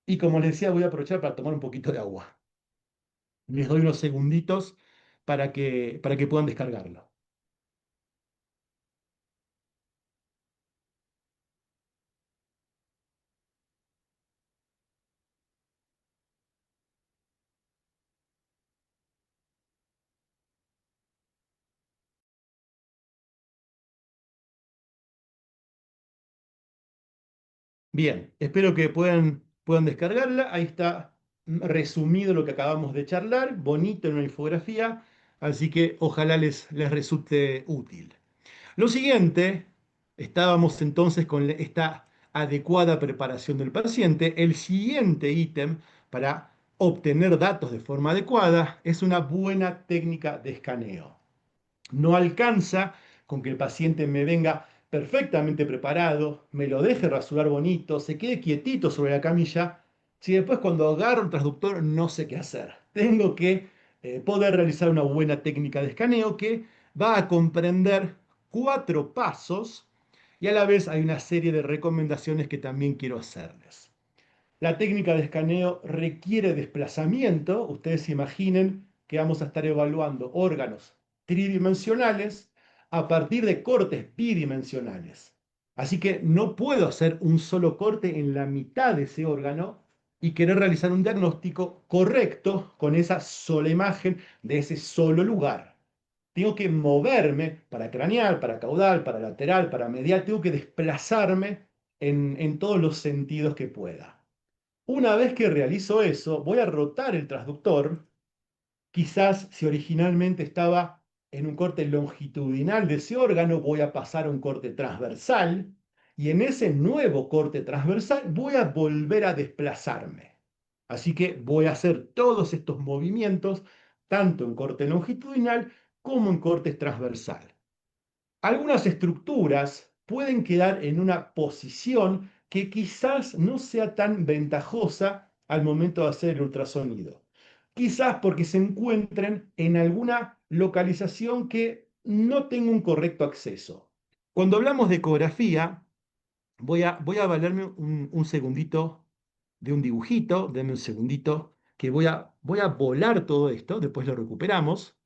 Y como les decía, voy a aprovechar para tomar un poquito de agua. Les doy unos segunditos para que puedan descargarlo. Bien, espero que puedan descargarla. Ahí está resumido lo que acabamos de charlar, bonito en una infografía, así que ojalá les resulte útil. Lo siguiente, estábamos entonces con esta adecuada preparación del paciente. El siguiente ítem para obtener datos de forma adecuada es una buena técnica de escaneo. No alcanza con que el paciente me venga perfectamente preparado, me lo deje rasurar bonito, se quede quietito sobre la camilla, si después cuando agarro el transductor no sé qué hacer. Tengo que poder realizar una buena técnica de escaneo que va a comprender 4 pasos y a la vez hay una serie de recomendaciones que también quiero hacerles. La técnica de escaneo requiere desplazamiento. Ustedes se imaginen que vamos a estar evaluando órganos tridimensionales a partir de cortes bidimensionales. Así que no puedo hacer un solo corte en la mitad de ese órgano y querer realizar un diagnóstico correcto con esa sola imagen de ese solo lugar. Tengo que moverme para craneal, para caudal, para lateral, para medial. Tengo que desplazarme en todos los sentidos que pueda. Una vez que realizo eso, voy a rotar el transductor. Quizás si originalmente estaba en un corte longitudinal de ese órgano, voy a pasar a un corte transversal y en ese nuevo corte transversal voy a volver a desplazarme. Así que voy a hacer todos estos movimientos, tanto en corte longitudinal como en corte transversal. Algunas estructuras pueden quedar en una posición que quizás no sea tan ventajosa al momento de hacer el ultrasonido. Quizás porque se encuentren en alguna localización que no tenga un correcto acceso. Cuando hablamos de ecografía, voy a valerme un segundito de un dibujito, denme un segundito, que voy a volar todo esto, después lo recuperamos.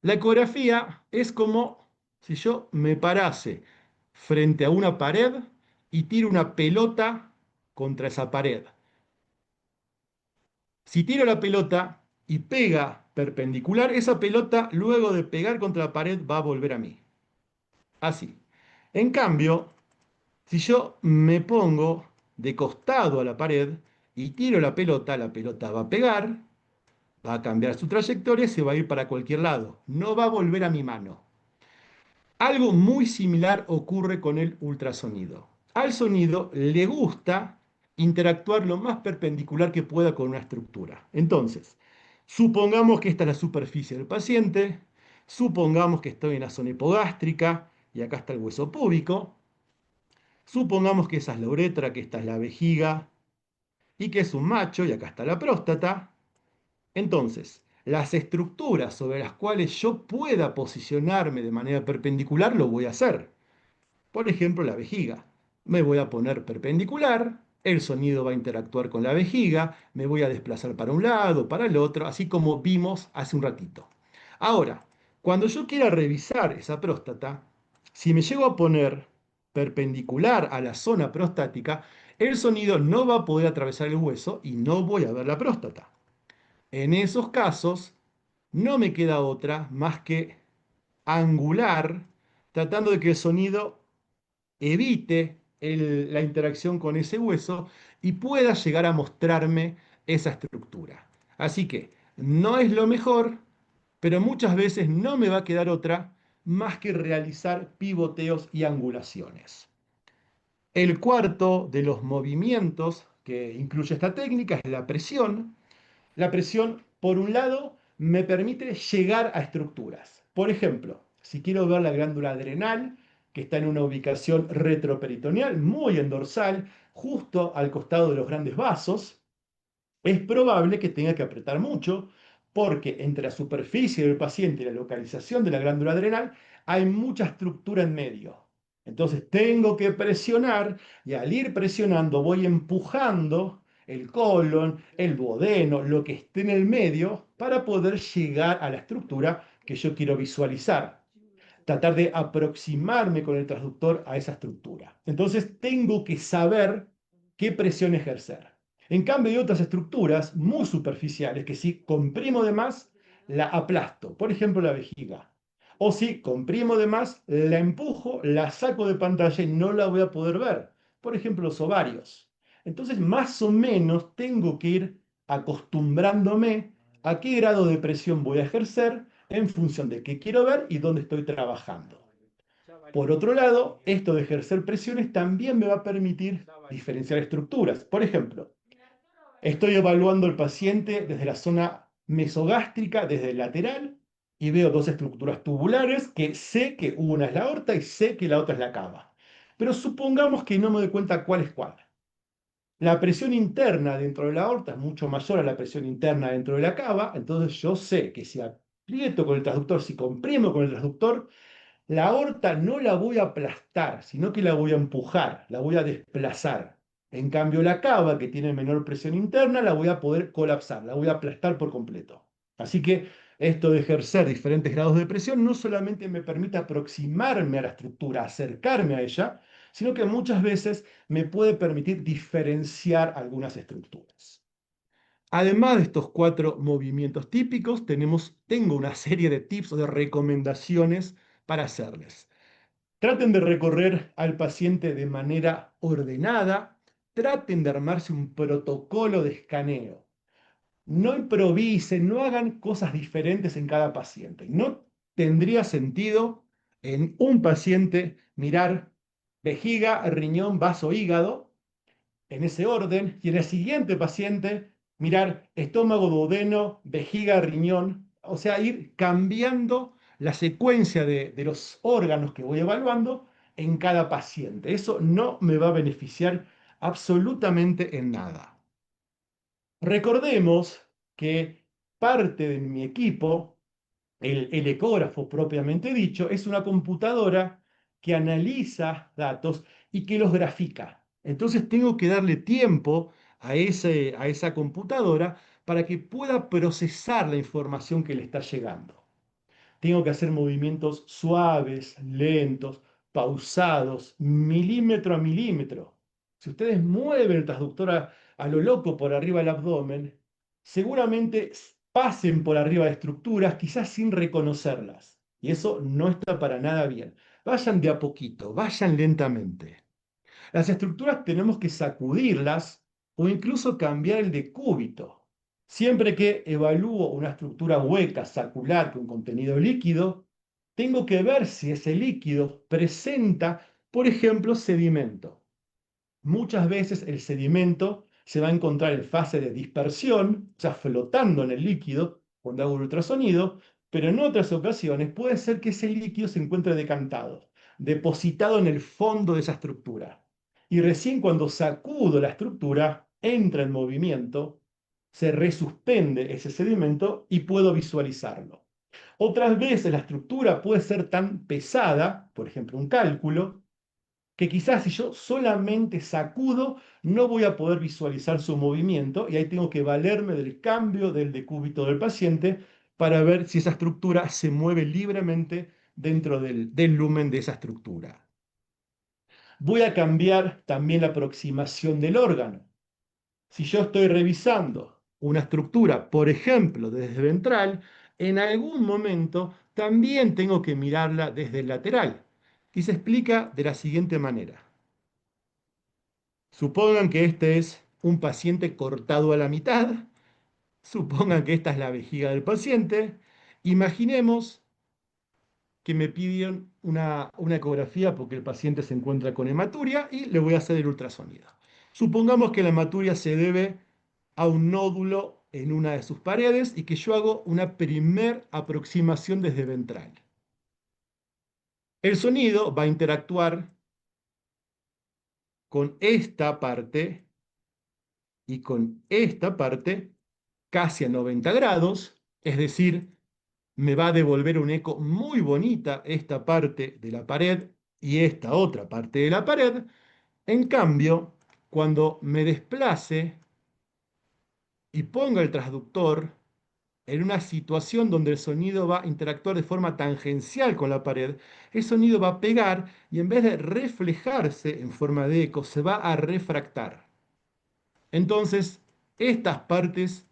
La ecografía es como si yo me parase frente a una pared y tiro una pelota contra esa pared. Si tiro la pelota y pega perpendicular, esa pelota luego de pegar contra la pared va a volver a mí. Así. En cambio, si yo me pongo de costado a la pared y tiro la pelota va a pegar, va a cambiar su trayectoria y se va a ir para cualquier lado. No va a volver a mi mano. Algo muy similar ocurre con el ultrasonido. Al sonido le gusta interactuar lo más perpendicular que pueda con una estructura. Entonces, supongamos que esta es la superficie del paciente, supongamos que estoy en la zona hipogástrica y acá está el hueso púbico, supongamos que esa es la uretra, que esta es la vejiga y que es un macho y acá está la próstata. Entonces, las estructuras sobre las cuales yo pueda posicionarme de manera perpendicular lo voy a hacer. Por ejemplo, la vejiga. Me voy a poner perpendicular, el sonido va a interactuar con la vejiga, me voy a desplazar para un lado, para el otro, así como vimos hace un ratito. Ahora, cuando yo quiera revisar esa próstata, si me llego a poner perpendicular a la zona prostática, el sonido no va a poder atravesar el hueso y no voy a ver la próstata. En esos casos, no me queda otra más que angular, tratando de que el sonido evite la interacción con ese hueso y pueda llegar a mostrarme esa estructura. Así que no es lo mejor, pero muchas veces no me va a quedar otra más que realizar pivoteos y angulaciones. El cuarto de los movimientos que incluye esta técnica es la presión. La presión, por un lado, me permite llegar a estructuras. Por ejemplo, si quiero ver la glándula adrenal, que está en una ubicación retroperitoneal, muy endorsal, justo al costado de los grandes vasos, es probable que tenga que apretar mucho, porque entre la superficie del paciente y la localización de la glándula adrenal hay mucha estructura en medio. Entonces tengo que presionar y al ir presionando voy empujando el colon, el duodeno, lo que esté en el medio para poder llegar a la estructura que yo quiero visualizar. Tratar de aproximarme con el transductor a esa estructura. Entonces tengo que saber qué presión ejercer. En cambio, hay otras estructuras muy superficiales que si comprimo de más, la aplasto. Por ejemplo, la vejiga. O si comprimo de más, la empujo, la saco de pantalla y no la voy a poder ver. por ejemplo, los ovarios. Entonces, más o menos tengo que ir acostumbrándome a qué grado de presión voy a ejercer en función de qué quiero ver y dónde estoy trabajando. Por otro lado, esto de ejercer presiones también me va a permitir diferenciar estructuras. Por ejemplo, estoy evaluando al paciente desde la zona mesogástrica, desde el lateral, y veo dos estructuras tubulares que sé que una es la aorta y sé que la otra es la cava. Pero supongamos que no me doy cuenta cuál es cuál. La presión interna dentro de la aorta es mucho mayor a la presión interna dentro de la cava, entonces yo sé que si aprieto con el transductor, si comprimo con el transductor, la aorta no la voy a aplastar, sino que la voy a empujar, la voy a desplazar. En cambio, la cava, que tiene menor presión interna, la voy a poder colapsar, la voy a aplastar por completo. Así que esto de ejercer diferentes grados de presión no solamente me permite aproximarme a la estructura, acercarme a ella, sino que muchas veces me puede permitir diferenciar algunas estructuras. Además de estos 4 movimientos típicos, tengo una serie de tips o de recomendaciones para hacerles. Traten de recorrer al paciente de manera ordenada, traten de armarse un protocolo de escaneo. No improvisen, no hagan cosas diferentes en cada paciente. No tendría sentido en un paciente mirar vejiga, riñón, vaso, hígado, en ese orden, y en el siguiente paciente mirar estómago, duodeno, vejiga, riñón, o sea, ir cambiando la secuencia de los órganos que voy evaluando en cada paciente. Eso no me va a beneficiar absolutamente en nada. Recordemos que parte de mi equipo, el ecógrafo propiamente dicho, es una computadora que analiza datos y que los grafica. Entonces tengo que darle tiempo a esa computadora para que pueda procesar la información que le está llegando. Tengo que hacer movimientos suaves, lentos, pausados, milímetro a milímetro. Si ustedes mueven el transductor a lo loco por arriba del abdomen, seguramente pasen por arriba de estructuras, quizás sin reconocerlas. Y eso no está para nada bien. Vayan de a poquito, vayan lentamente. Las estructuras tenemos que sacudirlas o incluso cambiar el decúbito. Siempre que evalúo una estructura hueca, sacular, con contenido líquido, tengo que ver si ese líquido presenta, por ejemplo, sedimento. Muchas veces el sedimento se va a encontrar en fase de dispersión, o sea, flotando en el líquido cuando hago el ultrasonido, pero en otras ocasiones puede ser que ese líquido se encuentre decantado, depositado en el fondo de esa estructura. Y recién cuando sacudo la estructura, entra en movimiento, se resuspende ese sedimento y puedo visualizarlo. Otras veces la estructura puede ser tan pesada, por ejemplo un cálculo, que quizás si yo solamente sacudo, no voy a poder visualizar su movimiento y ahí tengo que valerme del cambio del decúbito del paciente para ver si esa estructura se mueve libremente dentro del lumen de esa estructura. Voy a cambiar también la aproximación del órgano. Si yo estoy revisando una estructura, por ejemplo, desde ventral, en algún momento también tengo que mirarla desde el lateral. Y se explica de la siguiente manera. Supongan que este es un paciente cortado a la mitad. Supongan que esta es la vejiga del paciente. Imaginemos que me pidieron una ecografía porque el paciente se encuentra con hematuria y le voy a hacer el ultrasonido. Supongamos que la hematuria se debe a un nódulo en una de sus paredes y que yo hago una primer aproximación desde ventral. El sonido va a interactuar con esta parte y con esta parte casi a 90 grados, es decir, me va a devolver un eco muy bonita esta parte de la pared y esta otra parte de la pared. En cambio, cuando me desplace y ponga el transductor en una situación donde el sonido va a interactuar de forma tangencial con la pared, el sonido va a pegar y en vez de reflejarse en forma de eco, se va a refractar. Entonces, estas partes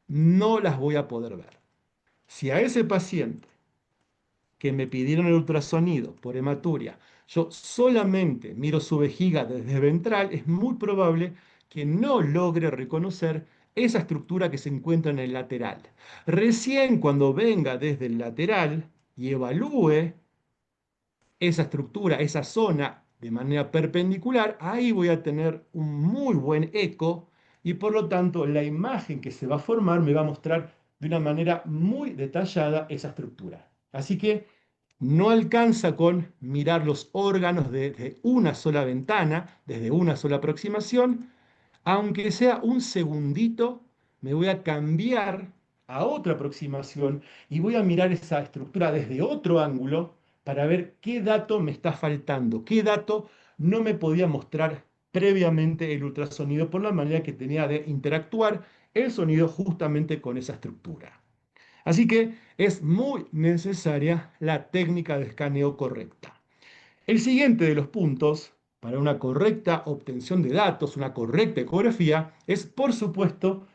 no las voy a poder ver. Si a ese paciente que me pidieron el ultrasonido por hematuria, yo solamente miro su vejiga desde ventral, es muy probable que no logre reconocer esa estructura que se encuentra en el lateral. Recién cuando venga desde el lateral y evalúe esa estructura, esa zona de manera perpendicular, ahí voy a tener un muy buen eco y por lo tanto la imagen que se va a formar me va a mostrar de una manera muy detallada esa estructura. Así que no alcanza con mirar los órganos desde una sola ventana, desde una sola aproximación, aunque sea un segundito, me voy a cambiar a otra aproximación y voy a mirar esa estructura desde otro ángulo para ver qué dato me está faltando, qué dato no me podía mostrar previamente el ultrasonido por la manera que tenía de interactuar el sonido justamente con esa estructura. Así que es muy necesaria la técnica de escaneo correcta. El siguiente de los puntos para una correcta obtención de datos, una correcta ecografía, es, por supuesto,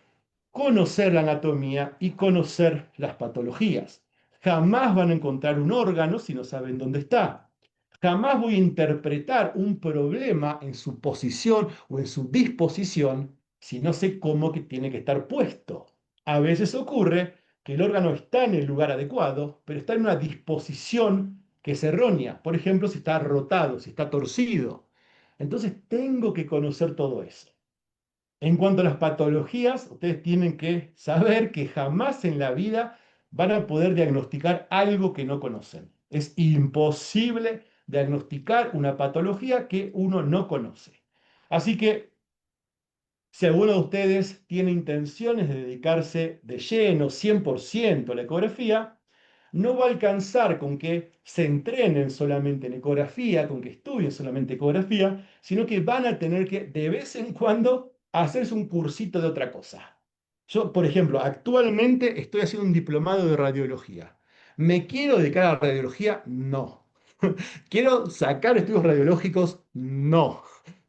conocer la anatomía y conocer las patologías. Jamás van a encontrar un órgano si no saben dónde está. Jamás voy a interpretar un problema en su posición o en su disposición si no sé cómo que tiene que estar puesto. A veces ocurre que el órgano está en el lugar adecuado, pero está en una disposición que es errónea. Por ejemplo, si está rotado, si está torcido. Entonces tengo que conocer todo eso. En cuanto a las patologías, ustedes tienen que saber que jamás en la vida van a poder diagnosticar algo que no conocen. Es imposible diagnosticar una patología que uno no conoce. Así que si alguno de ustedes tiene intenciones de dedicarse de lleno, 100% a la ecografía, no va a alcanzar con que se entrenen solamente en ecografía, con que estudien solamente ecografía, sino que van a tener que de vez en cuando hacerse un cursito de otra cosa. Yo, por ejemplo, actualmente estoy haciendo un diplomado de radiología. ¿Me quiero dedicar a la radiología? No. ¿Quiero sacar estudios radiológicos? No.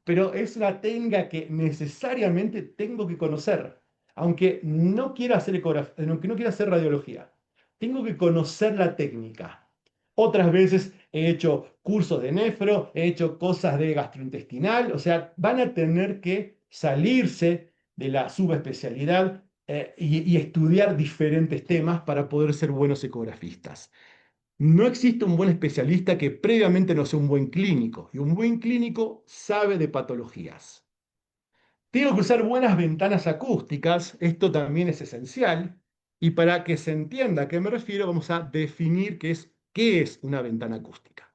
Pero es una técnica que necesariamente tengo que conocer, aunque no quiera hacer aunque no quiera hacer radiología. Tengo que conocer la técnica. Otras veces he hecho cursos de nefro, he hecho cosas de gastrointestinal, o sea, van a tener que salirse de la subespecialidad y estudiar diferentes temas para poder ser buenos ecografistas. No existe un buen especialista que previamente no sea un buen clínico, y un buen clínico sabe de patologías. Tengo que usar buenas ventanas acústicas, esto también es esencial, y para que se entienda a qué me refiero, vamos a definir qué es una ventana acústica.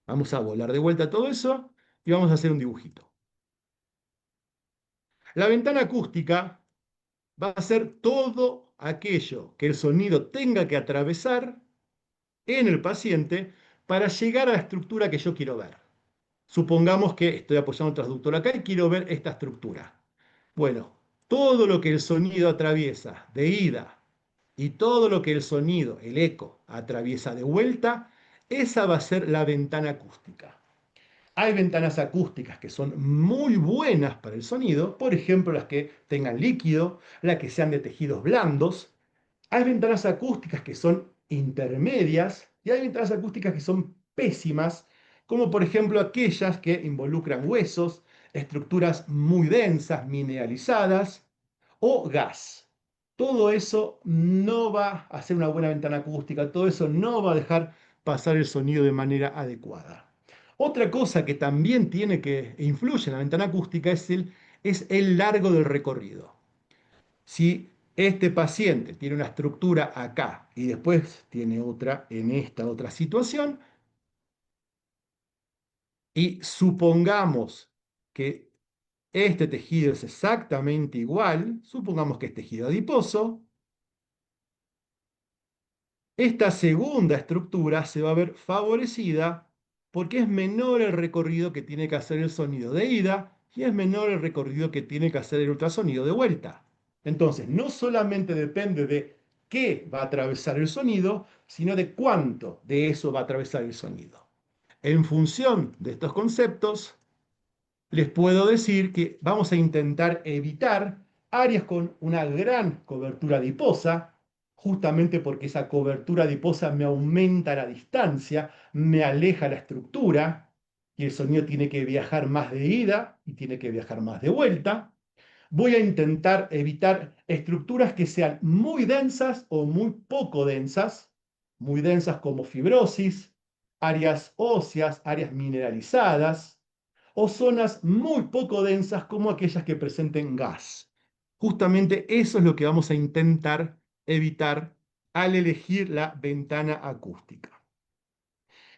Vamos a volar de vuelta todo eso y vamos a hacer un dibujito. La ventana acústica va a ser todo aquello que el sonido tenga que atravesar en el paciente para llegar a la estructura que yo quiero ver. Supongamos que estoy apoyando el transductor acá y quiero ver esta estructura. Bueno, todo lo que el sonido atraviesa de ida y todo lo que el sonido, el eco, atraviesa de vuelta, esa va a ser la ventana acústica. Hay ventanas acústicas que son muy buenas para el sonido, por ejemplo, las que tengan líquido, las que sean de tejidos blandos. Hay ventanas acústicas que son intermedias y hay ventanas acústicas que son pésimas, como por ejemplo aquellas que involucran huesos, estructuras muy densas, mineralizadas o gas. Todo eso no va a ser una buena ventana acústica, todo eso no va a dejar pasar el sonido de manera adecuada. Otra cosa que también tiene que influye en la ventana acústica es el largo del recorrido. Si este paciente tiene una estructura acá y después tiene otra en esta otra situación, y supongamos que este tejido es exactamente igual, supongamos que es tejido adiposo, esta segunda estructura se va a ver favorecida porque es menor el recorrido que tiene que hacer el sonido de ida y es menor el recorrido que tiene que hacer el ultrasonido de vuelta. Entonces, no solamente depende de qué va a atravesar el sonido, sino de cuánto de eso va a atravesar el sonido. En función de estos conceptos, les puedo decir que vamos a intentar evitar áreas con una gran cobertura adiposa, justamente porque esa cobertura adiposa me aumenta la distancia, me aleja la estructura, y el sonido tiene que viajar más de ida y tiene que viajar más de vuelta. Voy a intentar evitar estructuras que sean muy densas o muy poco densas, muy densas como fibrosis, áreas óseas, áreas mineralizadas, o zonas muy poco densas como aquellas que presenten gas. Justamente eso es lo que vamos a intentar evitar al elegir la ventana acústica.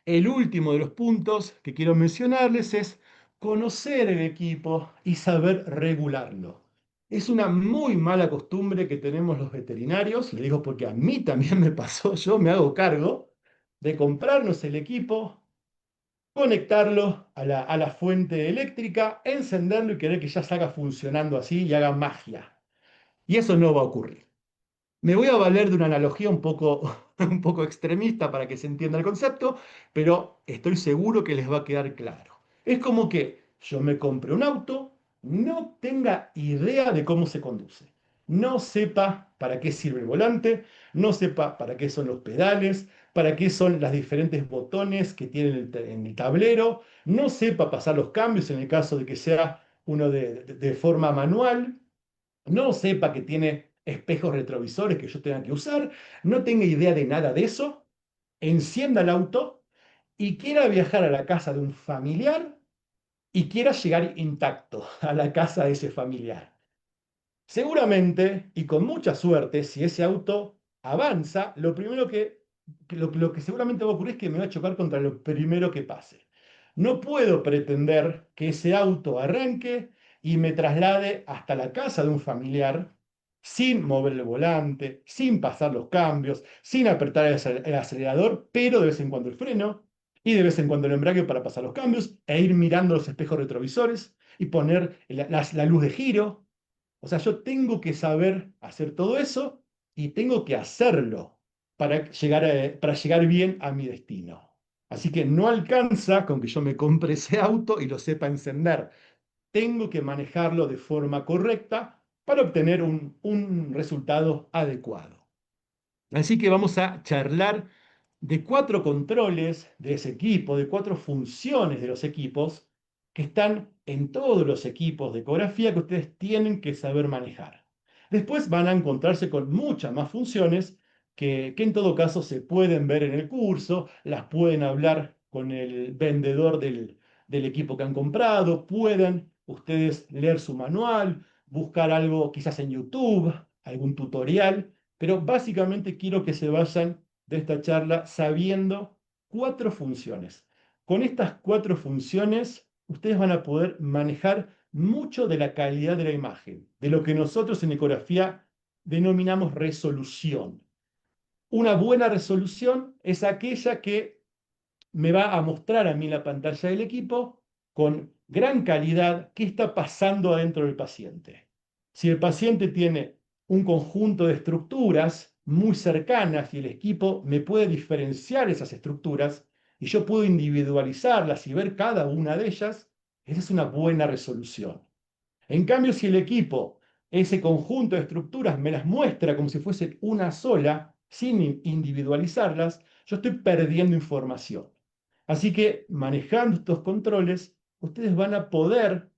El último de los puntos que quiero mencionarles es conocer el equipo y saber regularlo. Es una muy mala costumbre que tenemos los veterinarios, le digo porque a mí también me pasó, yo me hago cargo de comprarnos el equipo, conectarlo a la fuente eléctrica, encenderlo y querer que ya salga funcionando así y haga magia. Y eso no va a ocurrir. Me voy a valer de una analogía un poco extremista para que se entienda el concepto, pero estoy seguro que les va a quedar claro. Es como que yo me compre un auto, no tenga idea de cómo se conduce, no sepa para qué sirve el volante, no sepa para qué son los pedales, para qué son los diferentes botones que tiene en el tablero, no sepa pasar los cambios en el caso de que sea uno de forma manual, no sepa que tiene espejos retrovisores que yo tenga que usar, no tenga idea de nada de eso, encienda el auto y quiera viajar a la casa de un familiar y quiera llegar intacto a la casa de ese familiar. Seguramente, y con mucha suerte, si ese auto avanza, lo primero lo que seguramente va a ocurrir es que me va a chocar contra lo primero que pase. No puedo pretender que ese auto arranque y me traslade hasta la casa de un familiar sin mover el volante, sin pasar los cambios, sin apretar el acelerador, pero de vez en cuando el freno y de vez en cuando el embrague para pasar los cambios e ir mirando los espejos retrovisores y poner la luz de giro. O sea, yo tengo que saber hacer todo eso y tengo que hacerlo para llegar bien a mi destino. Así que no alcanza con que yo me compre ese auto y lo sepa encender. Tengo que manejarlo de forma correcta para obtener un resultado adecuado. Así que vamos a charlar de 4 controles de ese equipo, de 4 funciones de los equipos que están en todos los equipos de ecografía que ustedes tienen que saber manejar. Después van a encontrarse con muchas más funciones que en todo caso se pueden ver en el curso, las pueden hablar con el vendedor del equipo que han comprado, pueden ustedes leer su manual, buscar algo quizás en YouTube, algún tutorial, pero básicamente quiero que se vayan de esta charla sabiendo 4 funciones. Con estas 4 funciones, ustedes van a poder manejar mucho de la calidad de la imagen, de lo que nosotros en ecografía denominamos resolución. Una buena resolución es aquella que me va a mostrar a mí la pantalla del equipo con gran calidad qué está pasando adentro del paciente. Si el paciente tiene un conjunto de estructuras muy cercanas y el equipo me puede diferenciar esas estructuras y yo puedo individualizarlas y ver cada una de ellas, esa es una buena resolución. En cambio, si el equipo, ese conjunto de estructuras, me las muestra como si fuese una sola, sin individualizarlas, yo estoy perdiendo información. Así que manejando estos controles, ustedes van a poder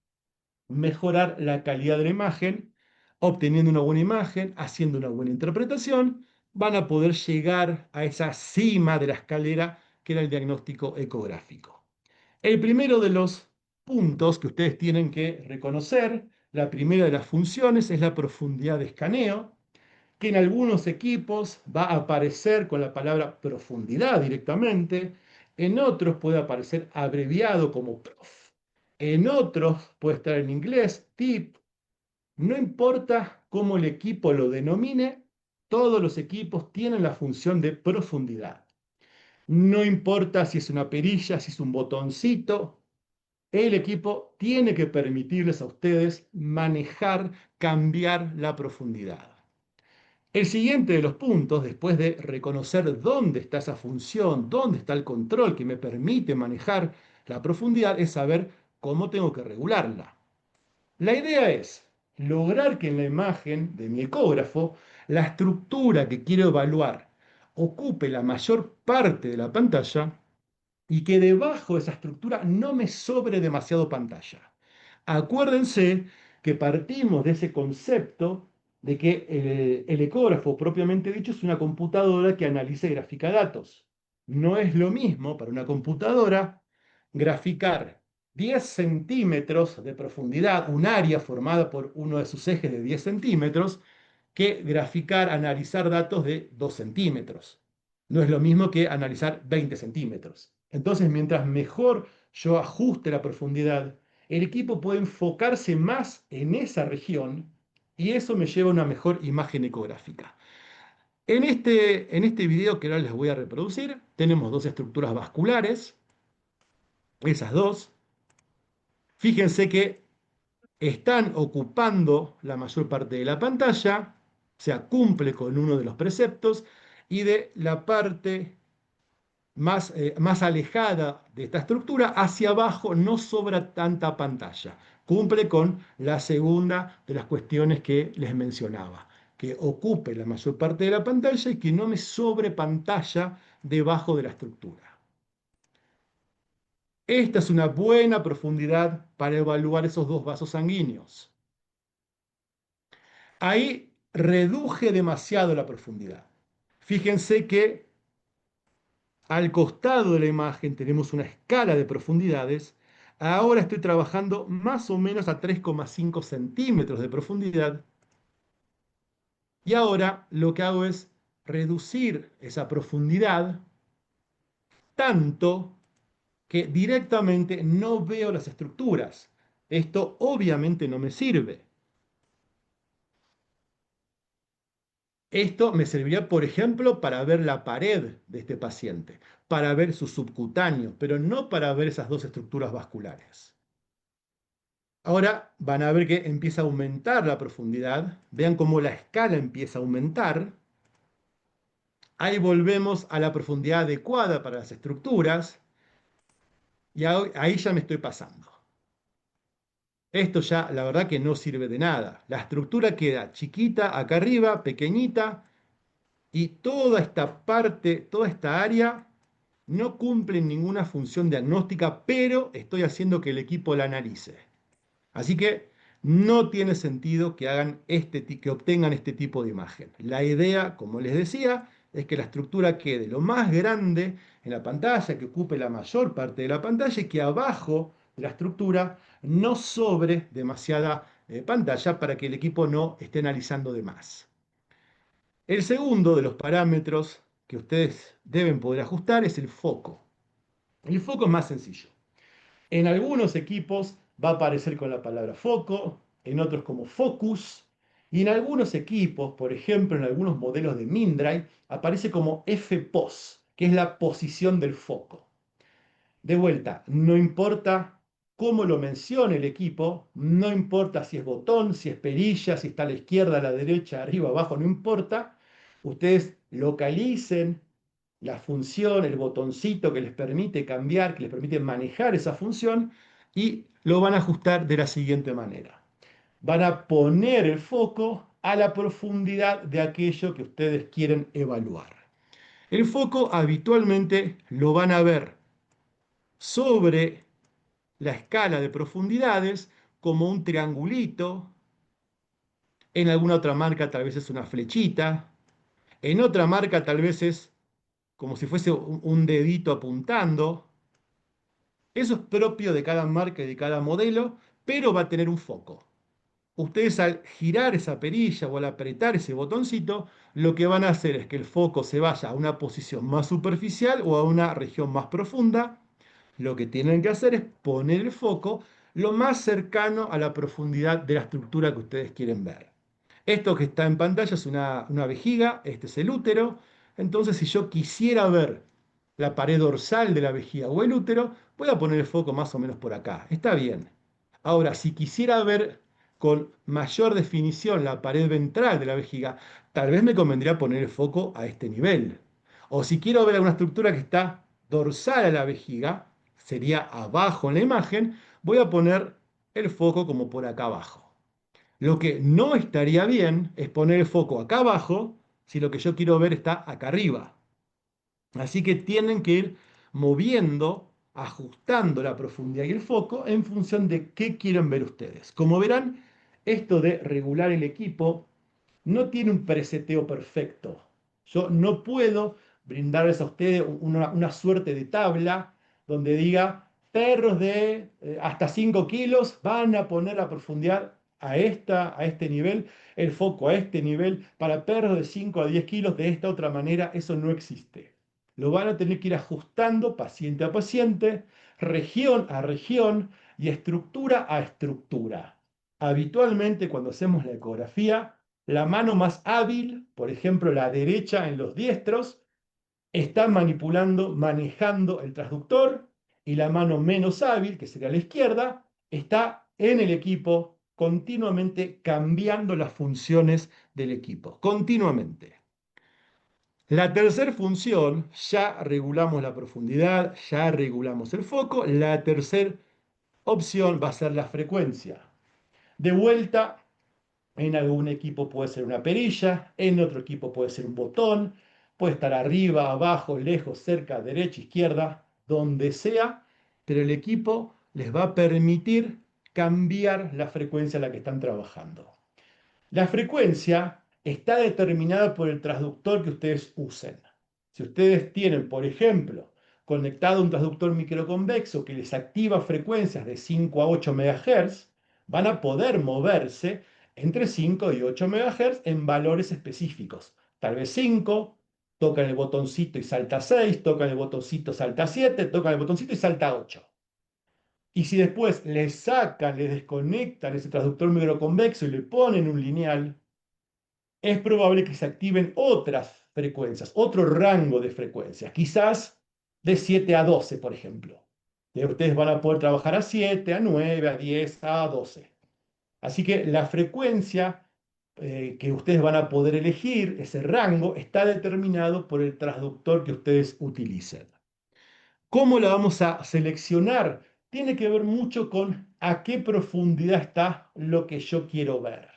mejorar la calidad de la imagen, obteniendo una buena imagen, haciendo una buena interpretación, van a poder llegar a esa cima de la escalera que era el diagnóstico ecográfico. El primero de los puntos que ustedes tienen que reconocer, la primera de las funciones es la profundidad de escaneo, que en algunos equipos va a aparecer con la palabra profundidad directamente, en otros puede aparecer abreviado como prof, en otros puede estar en inglés, tip. No importa cómo el equipo lo denomine, todos los equipos tienen la función de profundidad. No importa si es una perilla, si es un botoncito, el equipo tiene que permitirles a ustedes manejar, cambiar la profundidad. El siguiente de los puntos, después de reconocer dónde está esa función, dónde está el control que me permite manejar la profundidad, es saber cómo tengo que regularla. La idea es lograr que en la imagen de mi ecógrafo la estructura que quiero evaluar ocupe la mayor parte de la pantalla y que debajo de esa estructura no me sobre demasiado pantalla. Acuérdense que partimos de ese concepto de que el ecógrafo propiamente dicho es una computadora que analiza y grafica datos. No es lo mismo para una computadora graficar 10 centímetros de profundidad, un área formada por uno de sus ejes de 10 centímetros, que graficar, analizar datos de 2 centímetros. No es lo mismo que analizar 20 centímetros. Entonces, mientras mejor yo ajuste la profundidad, el equipo puede enfocarse más en esa región y eso me lleva a una mejor imagen ecográfica. En este video que ahora les voy a reproducir, tenemos dos estructuras vasculares, esas dos. Fíjense que están ocupando la mayor parte de la pantalla, o sea, cumple con uno de los preceptos, y de la parte más alejada de esta estructura, hacia abajo no sobra tanta pantalla. Cumple con la segunda de las cuestiones que les mencionaba, que ocupe la mayor parte de la pantalla y que no me sobre pantalla debajo de la estructura. Esta es una buena profundidad para evaluar esos dos vasos sanguíneos. Ahí reduje demasiado la profundidad. Fíjense que al costado de la imagen tenemos una escala de profundidades. Ahora estoy trabajando más o menos a 3,5 centímetros de profundidad. Y ahora lo que hago es reducir esa profundidad tanto que directamente no veo las estructuras. Esto obviamente no me sirve. Esto me serviría, por ejemplo, para ver la pared de este paciente, para ver su subcutáneo, pero no para ver esas dos estructuras vasculares. Ahora van a ver que empieza a aumentar la profundidad. Vean cómo la escala empieza a aumentar. Ahí volvemos a la profundidad adecuada para las estructuras. Y ahí ya me estoy pasando. Esto ya, la verdad que no sirve de nada. La estructura queda chiquita acá arriba, pequeñita, y toda esta parte, toda esta área, no cumple ninguna función diagnóstica, pero estoy haciendo que el equipo la analice. Así que no tiene sentido que que obtengan este tipo de imagen. La idea, como les decía, es que la estructura quede lo más grande en la pantalla, que ocupe la mayor parte de la pantalla y que abajo de la estructura no sobre demasiada pantalla para que el equipo no esté analizando de más. El segundo de los parámetros que ustedes deben poder ajustar es el foco. El foco es más sencillo. En algunos equipos va a aparecer con la palabra foco, en otros como focus, y en algunos equipos, por ejemplo en algunos modelos de Mindray, aparece como FPOS, que es la posición del foco. De vuelta, no importa cómo lo mencione el equipo, no importa si es botón, si es perilla, si está a la izquierda, a la derecha, arriba, abajo, no importa. Ustedes localicen la función, el botoncito que les permite cambiar, que les permite manejar esa función y lo van a ajustar de la siguiente manera. Van a poner el foco a la profundidad de aquello que ustedes quieren evaluar. El foco habitualmente lo van a ver sobre la escala de profundidades como un triangulito. En alguna otra marca tal vez es una flechita. En otra marca tal vez es como si fuese un dedito apuntando. Eso es propio de cada marca y de cada modelo, pero va a tener un foco. Ustedes al girar esa perilla o al apretar ese botoncito, lo que van a hacer es que el foco se vaya a una posición más superficial o a una región más profunda. Lo que tienen que hacer es poner el foco lo más cercano a la profundidad de la estructura que ustedes quieren ver. Esto que está en pantalla es una vejiga, este es el útero. Entonces, si yo quisiera ver la pared dorsal de la vejiga o el útero, voy a poner el foco más o menos por acá. Está bien. Ahora, si quisiera ver con mayor definición la pared ventral de la vejiga, tal vez me convendría poner el foco a este nivel. O si quiero ver alguna estructura que está dorsal a la vejiga, sería abajo en la imagen, voy a poner el foco como por acá abajo. Lo que no estaría bien es poner el foco acá abajo si lo que yo quiero ver está acá arriba. Así que tienen que ir moviendo, ajustando la profundidad y el foco en función de qué quieren ver ustedes. Como verán, esto de regular el equipo no tiene un preseteo perfecto. Yo no puedo brindarles a ustedes una suerte de tabla donde diga, perros de hasta 5 kilos van a poner la profundidad a este nivel, el foco a este nivel, para perros de 5 a 10 kilos de esta otra manera, eso no existe. Lo van a tener que ir ajustando paciente a paciente, región a región y estructura a estructura. Habitualmente cuando hacemos la ecografía, la mano más hábil, por ejemplo la derecha en los diestros, está manipulando, manejando el transductor, y la mano menos hábil, que sería la izquierda, está en el equipo continuamente cambiando las funciones del equipo, continuamente. La tercera función, ya regulamos la profundidad, ya regulamos el foco. La tercera opción va a ser la frecuencia. De vuelta, en algún equipo puede ser una perilla, en otro equipo puede ser un botón, puede estar arriba, abajo, lejos, cerca, derecha, izquierda, donde sea, pero el equipo les va a permitir cambiar la frecuencia a la que están trabajando. La frecuencia está determinada por el transductor que ustedes usen. Si ustedes tienen, por ejemplo, conectado un transductor microconvexo que les activa frecuencias de 5 a 8 MHz, van a poder moverse entre 5 y 8 MHz en valores específicos. Tal vez 5, tocan el botoncito y salta 6, tocan el botoncito, salta 7, tocan el botoncito y salta 8. Y si después le sacan, le desconectan ese transductor microconvexo y le ponen un lineal, es probable que se activen otras frecuencias, otro rango de frecuencias, quizás de 7 a 12, por ejemplo. Y ustedes van a poder trabajar a 7, a 9, a 10, a 12. Así que la frecuencia que ustedes van a poder elegir, ese rango, está determinado por el transductor que ustedes utilicen. ¿Cómo la vamos a seleccionar? Tiene que ver mucho con a qué profundidad está lo que yo quiero ver.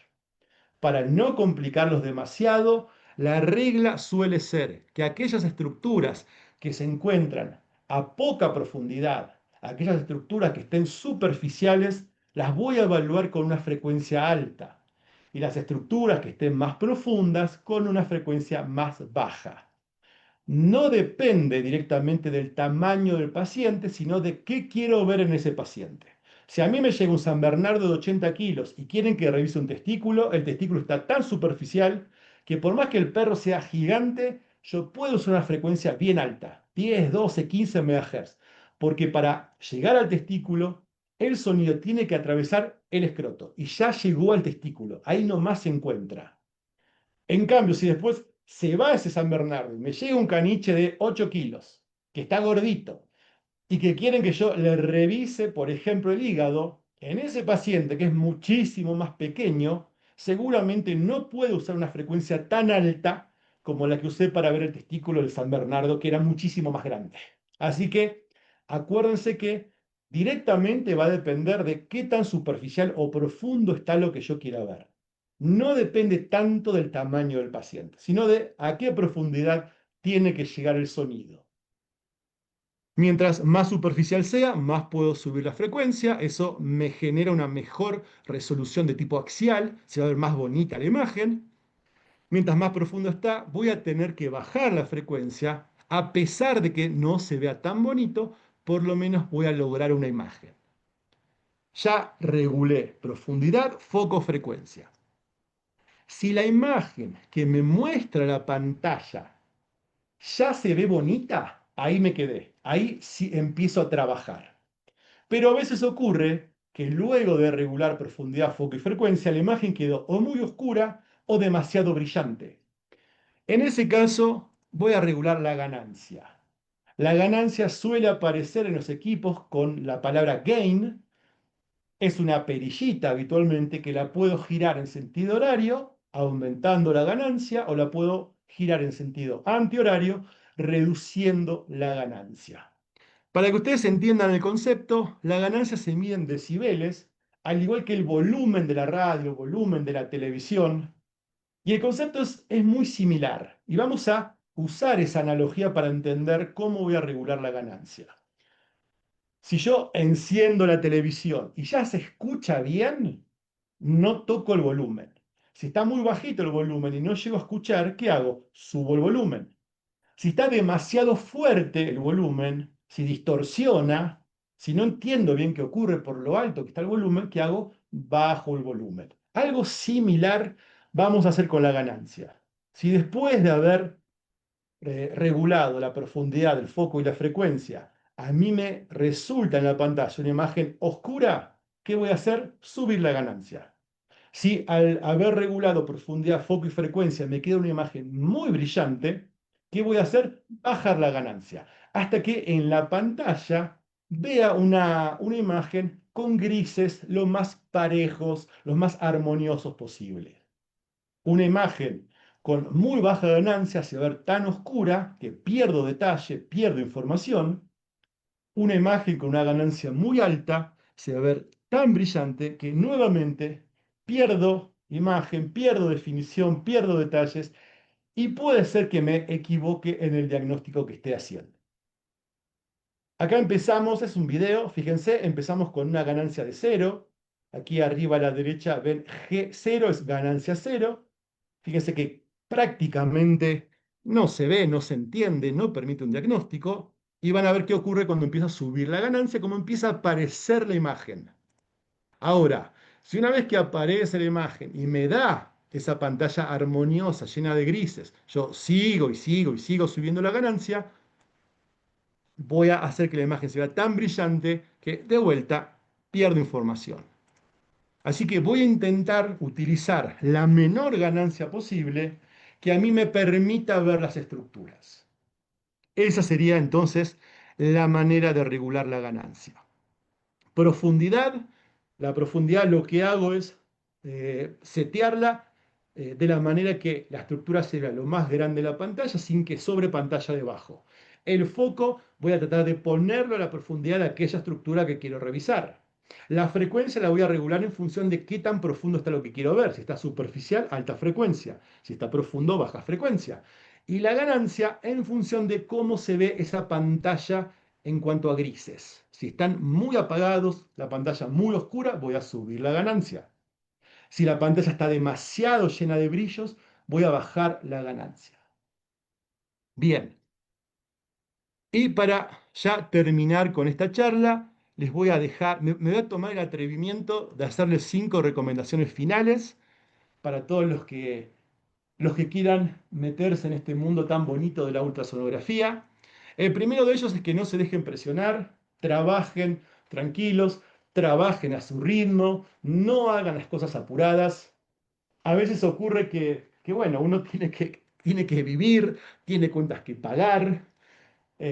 Para no complicarlos demasiado, la regla suele ser que aquellas estructuras que se encuentran a poca profundidad, aquellas estructuras que estén superficiales, las voy a evaluar con una frecuencia alta, y las estructuras que estén más profundas con una frecuencia más baja. No depende directamente del tamaño del paciente, sino de qué quiero ver en ese paciente. Si a mí me llega un San Bernardo de 80 kilos y quieren que revise un testículo, el testículo está tan superficial que por más que el perro sea gigante, yo puedo usar una frecuencia bien alta, 10, 12, 15 MHz, porque para llegar al testículo, el sonido tiene que atravesar el escroto y ya llegó al testículo, ahí nomás se encuentra. En cambio, si después se va ese San Bernardo y me llega un caniche de 8 kilos, que está gordito, y que quieren que yo le revise, por ejemplo, el hígado, en ese paciente que es muchísimo más pequeño, seguramente no puede usar una frecuencia tan alta como la que usé para ver el testículo del San Bernardo, que era muchísimo más grande. Así que acuérdense que directamente va a depender de qué tan superficial o profundo está lo que yo quiera ver. No depende tanto del tamaño del paciente, sino de a qué profundidad tiene que llegar el sonido. Mientras más superficial sea, más puedo subir la frecuencia. Eso me genera una mejor resolución de tipo axial. Se va a ver más bonita la imagen. Mientras más profundo está, voy a tener que bajar la frecuencia. A pesar de que no se vea tan bonito, por lo menos voy a lograr una imagen. Ya regulé profundidad, foco, frecuencia. Si la imagen que me muestra la pantalla ya se ve bonita, ahí me quedé. Ahí sí empiezo a trabajar. Pero a veces ocurre que luego de regular profundidad, foco y frecuencia, la imagen quedó o muy oscura o demasiado brillante. En ese caso, voy a regular la ganancia. La ganancia suele aparecer en los equipos con la palabra gain. Es una perillita habitualmente que la puedo girar en sentido horario, aumentando la ganancia, o la puedo girar en sentido antihorario, reduciendo la ganancia. Para que ustedes entiendan el concepto, la ganancia se mide en decibeles al igual que el volumen de la radio, el volumen de la televisión. Y el concepto es muy similar. Y vamos a usar esa analogía para entender cómo voy a regular la ganancia. Si yo enciendo la televisión y ya se escucha bien, no toco el volumen. Si está muy bajito el volumen y no llego a escuchar, ¿qué hago? Subo el volumen. Si está demasiado fuerte el volumen, si distorsiona, si no entiendo bien qué ocurre por lo alto que está el volumen, ¿qué hago? Bajo el volumen. Algo similar vamos a hacer con la ganancia. Si después de haber regulado la profundidad del foco y la frecuencia, a mí me resulta en la pantalla una imagen oscura, ¿qué voy a hacer? Subir la ganancia. Si al haber regulado profundidad, foco y frecuencia me queda una imagen muy brillante, ¿qué voy a hacer? Bajar la ganancia. Hasta que en la pantalla vea una imagen con grises lo más parejos, los más armoniosos posibles. Una imagen con muy baja ganancia se va a ver tan oscura que pierdo detalle, pierdo información. Una imagen con una ganancia muy alta se va a ver tan brillante que nuevamente pierdo imagen, pierdo definición, pierdo detalles y puede ser que me equivoque en el diagnóstico que esté haciendo. Acá empezamos, es un video, fíjense, empezamos con una ganancia de 0. Aquí arriba a la derecha ven G0 es ganancia 0. Fíjense que prácticamente no se ve, no se entiende, no permite un diagnóstico. Y van a ver qué ocurre cuando empieza a subir la ganancia, cómo empieza a aparecer la imagen. Ahora, si una vez que aparece la imagen y me da esa pantalla armoniosa, llena de grises, yo sigo y sigo y sigo subiendo la ganancia, voy a hacer que la imagen se vea tan brillante que de vuelta pierdo información. Así que voy a intentar utilizar la menor ganancia posible que a mí me permita ver las estructuras. Esa sería entonces la manera de regular la ganancia. Profundidad, la profundidad lo que hago es setearla de la manera que la estructura se vea lo más grande de la pantalla sin que sobre pantalla debajo. El foco voy a tratar de ponerlo a la profundidad de aquella estructura que quiero revisar. La frecuencia la voy a regular en función de qué tan profundo está lo que quiero ver. Si está superficial, alta frecuencia. Si está profundo, baja frecuencia. Y la ganancia en función de cómo se ve esa pantalla en cuanto a grises. Si están muy apagados, la pantalla muy oscura, voy a subir la ganancia. Si la pantalla está demasiado llena de brillos, voy a bajar la ganancia. Bien. Y para ya terminar con esta charla, les voy a dejar, me voy a tomar el atrevimiento de hacerles 5 recomendaciones finales para todos los que quieran meterse en este mundo tan bonito de la ultrasonografía. El primero de ellos es que no se dejen presionar, trabajen tranquilos, trabajen a su ritmo, no hagan las cosas apuradas. A veces ocurre que bueno, uno tiene que vivir, tiene cuentas que pagar.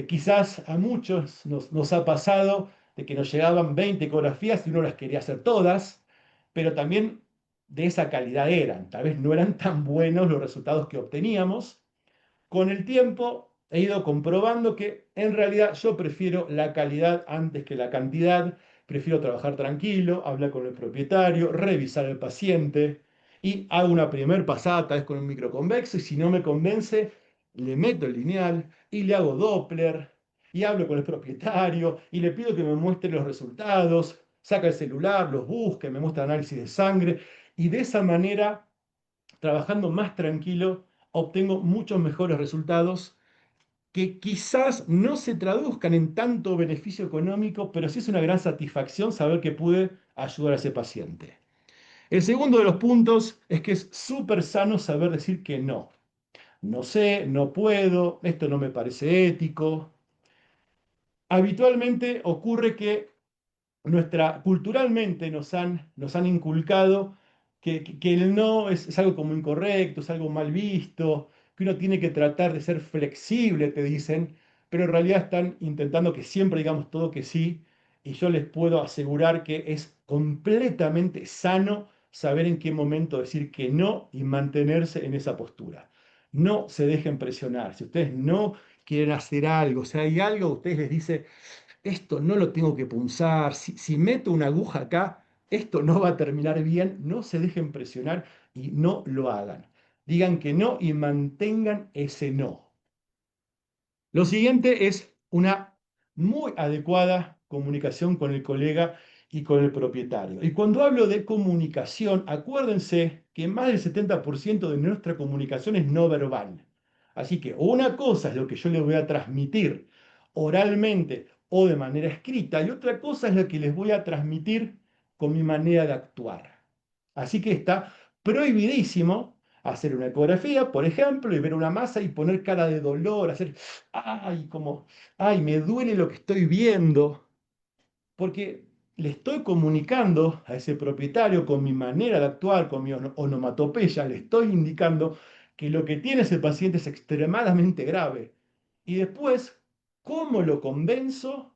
Quizás a muchos nos ha pasado de que nos llegaban 20 ecografías y uno las quería hacer todas, pero también de esa calidad eran. Tal vez no eran tan buenos los resultados que obteníamos. Con el tiempo he ido comprobando que en realidad yo prefiero la calidad antes que la cantidad. Prefiero trabajar tranquilo, hablar con el propietario, revisar al paciente y hago una primer pasada tal vez con un microconvexo y si no me convence, le meto el lineal y le hago Doppler y hablo con el propietario y le pido que me muestre los resultados, saca el celular, los busca, me muestra análisis de sangre y de esa manera, trabajando más tranquilo, obtengo muchos mejores resultados que quizás no se traduzcan en tanto beneficio económico, pero sí es una gran satisfacción saber que pude ayudar a ese paciente. El segundo de los puntos es que es súper sano saber decir que no. No sé, no puedo, esto no me parece ético. Habitualmente ocurre que culturalmente nos han inculcado que el no es algo como incorrecto, es algo mal visto, que uno tiene que tratar de ser flexible, te dicen, pero en realidad están intentando que siempre digamos todo que sí, y yo les puedo asegurar que es completamente sano saber en qué momento decir que no y mantenerse en esa postura. No se dejen presionar. Si ustedes no quieren hacer algo, si hay algo, ustedes les dicen, esto no lo tengo que punzar, si meto una aguja acá, esto no va a terminar bien, no se dejen presionar y no lo hagan. Digan que no y mantengan ese no. Lo siguiente es una muy adecuada comunicación con el colega y con el propietario. Y cuando hablo de comunicación, acuérdense que más del 70% de nuestra comunicación es no verbal. Así que una cosa es lo que yo les voy a transmitir oralmente o de manera escrita y otra cosa es lo que les voy a transmitir con mi manera de actuar. Así que está prohibidísimo hacer una ecografía, por ejemplo, y ver una masa y poner cara de dolor, hacer, ay, como, ay, me duele lo que estoy viendo, porque le estoy comunicando a ese propietario con mi manera de actuar, con mi onomatopeya, le estoy indicando que lo que tiene ese paciente es extremadamente grave. Y después, ¿cómo lo convenzo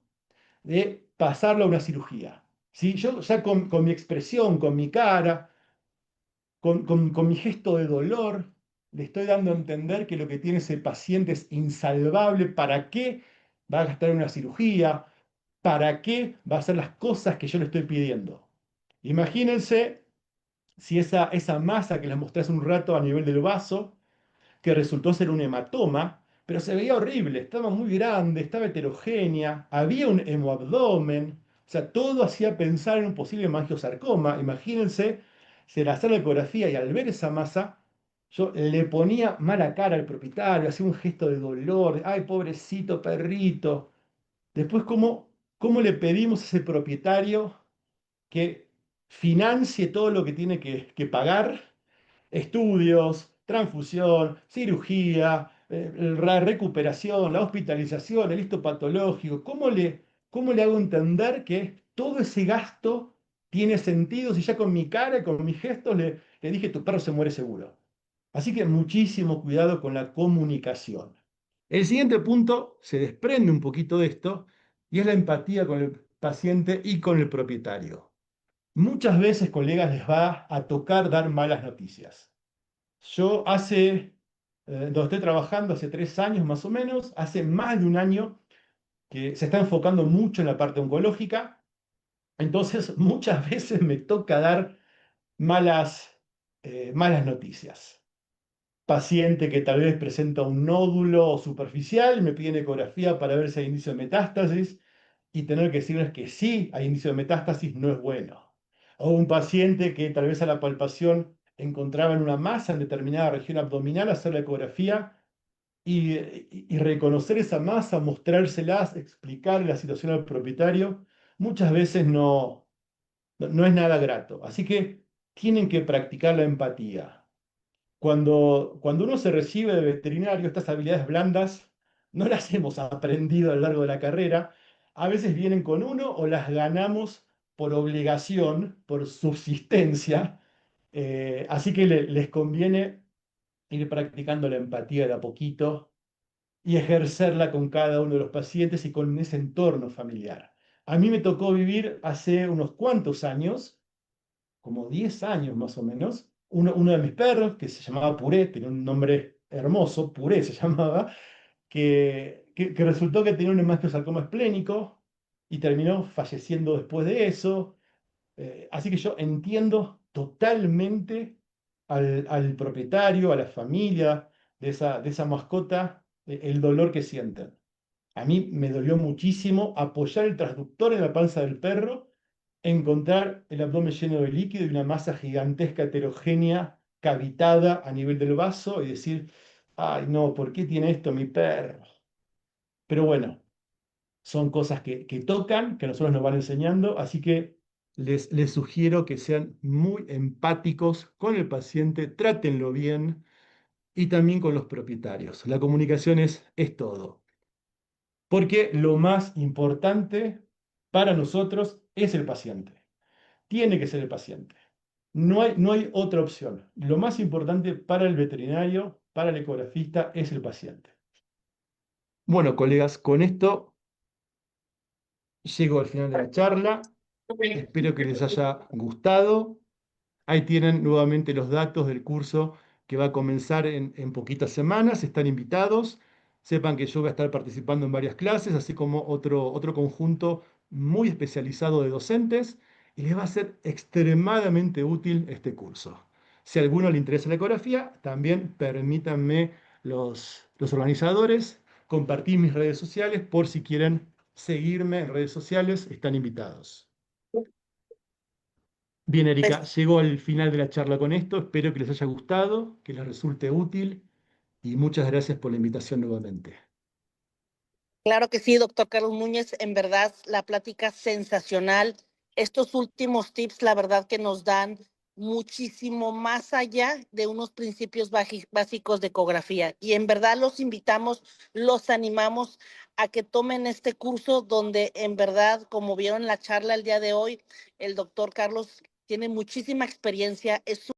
de pasarlo a una cirugía? ¿Sí? Yo ya con mi expresión, con mi cara, con mi gesto de dolor, le estoy dando a entender que lo que tiene ese paciente es insalvable. ¿Para qué va a gastar en una cirugía? ¿Para qué va a hacer las cosas que yo le estoy pidiendo? Imagínense si esa masa que les mostré hace un rato a nivel del vaso, que resultó ser un hematoma, pero se veía horrible, estaba muy grande, estaba heterogénea, había un hemoabdomen, o sea, todo hacía pensar en un posible angiosarcoma. Imagínense, se le hacía la ecografía y al ver esa masa, yo le ponía mala cara al propietario, hacía un gesto de dolor, ay, pobrecito perrito. Después, ¿cómo le pedimos a ese propietario que financie todo lo que tiene que pagar? Estudios, transfusión, cirugía, la recuperación, la hospitalización, el histopatológico. ¿Cómo le hago entender que todo ese gasto tiene sentido si ya con mi cara y con mis gestos le dije tu perro se muere seguro? Así que muchísimo cuidado con la comunicación. El siguiente punto se desprende un poquito de esto y es la empatía con el paciente y con el propietario. Muchas veces, colegas, les va a tocar dar malas noticias. Yo donde estoy trabajando, hace 3 años más o menos, hace más de un año que se está enfocando mucho en la parte oncológica, entonces muchas veces me toca dar malas noticias. Paciente que tal vez presenta un nódulo superficial, me piden ecografía para ver si hay inicio de metástasis y tener que decirles que sí hay inicio de metástasis no es bueno. O un paciente que tal vez a la palpación encontraba en una masa en determinada región abdominal, hacer la ecografía y reconocer esa masa, mostrárselas, explicar la situación al propietario, muchas veces no es nada grato. Así que tienen que practicar la empatía. Cuando uno se recibe de veterinario, estas habilidades blandas no las hemos aprendido a lo largo de la carrera. A veces vienen con uno o las ganamos por obligación, por subsistencia. Así que les conviene ir practicando la empatía de a poquito y ejercerla con cada uno de los pacientes y con ese entorno familiar. A mí me tocó vivir hace unos cuantos años, como 10 años más o menos, uno de mis perros, que se llamaba Puré, tenía un nombre hermoso, Puré se llamaba, que resultó que tenía un hemangiosarcoma esplénico y terminó falleciendo después de eso. Así que yo entiendo totalmente al propietario, a la familia de esa mascota, el dolor que sienten. A mí me dolió muchísimo apoyar el transductor en la panza del perro, encontrar el abdomen lleno de líquido y una masa gigantesca heterogénea cavitada a nivel del vaso y decir, ay no, ¿por qué tiene esto mi perro? Pero bueno, son cosas que tocan, que a nosotros nos van enseñando, así que les sugiero que sean muy empáticos con el paciente, trátenlo bien y también con los propietarios. La comunicación es todo. Porque lo más importante para nosotros es el paciente. Tiene que ser el paciente. No hay otra opción. Lo más importante para el veterinario, para el ecografista, es el paciente. Bueno, colegas, con esto llego al final de la charla. Espero que les haya gustado. Ahí tienen nuevamente los datos del curso que va a comenzar en poquitas semanas. Están invitados. Sepan que yo voy a estar participando en varias clases, así como otro conjunto muy especializado de docentes. y les va a ser extremadamente útil este curso. Si a alguno le interesa la ecografía, también permítanme los organizadores compartir mis redes sociales por si quieren seguirme en redes sociales, están invitados. Bien, Erika,
Pues,
llego al final de la charla con esto. Espero que les haya gustado, que les resulte útil y muchas gracias por la invitación nuevamente.
claro que sí, doctor Carlos Núñez, en verdad la plática sensacional. Estos últimos tips, la verdad que nos dan muchísimo más allá de unos principios básicos de ecografía. Y en verdad los invitamos, los animamos a que tomen este curso donde en verdad, como vieron en la charla el día de hoy, el doctor Carlos tiene muchísima experiencia, es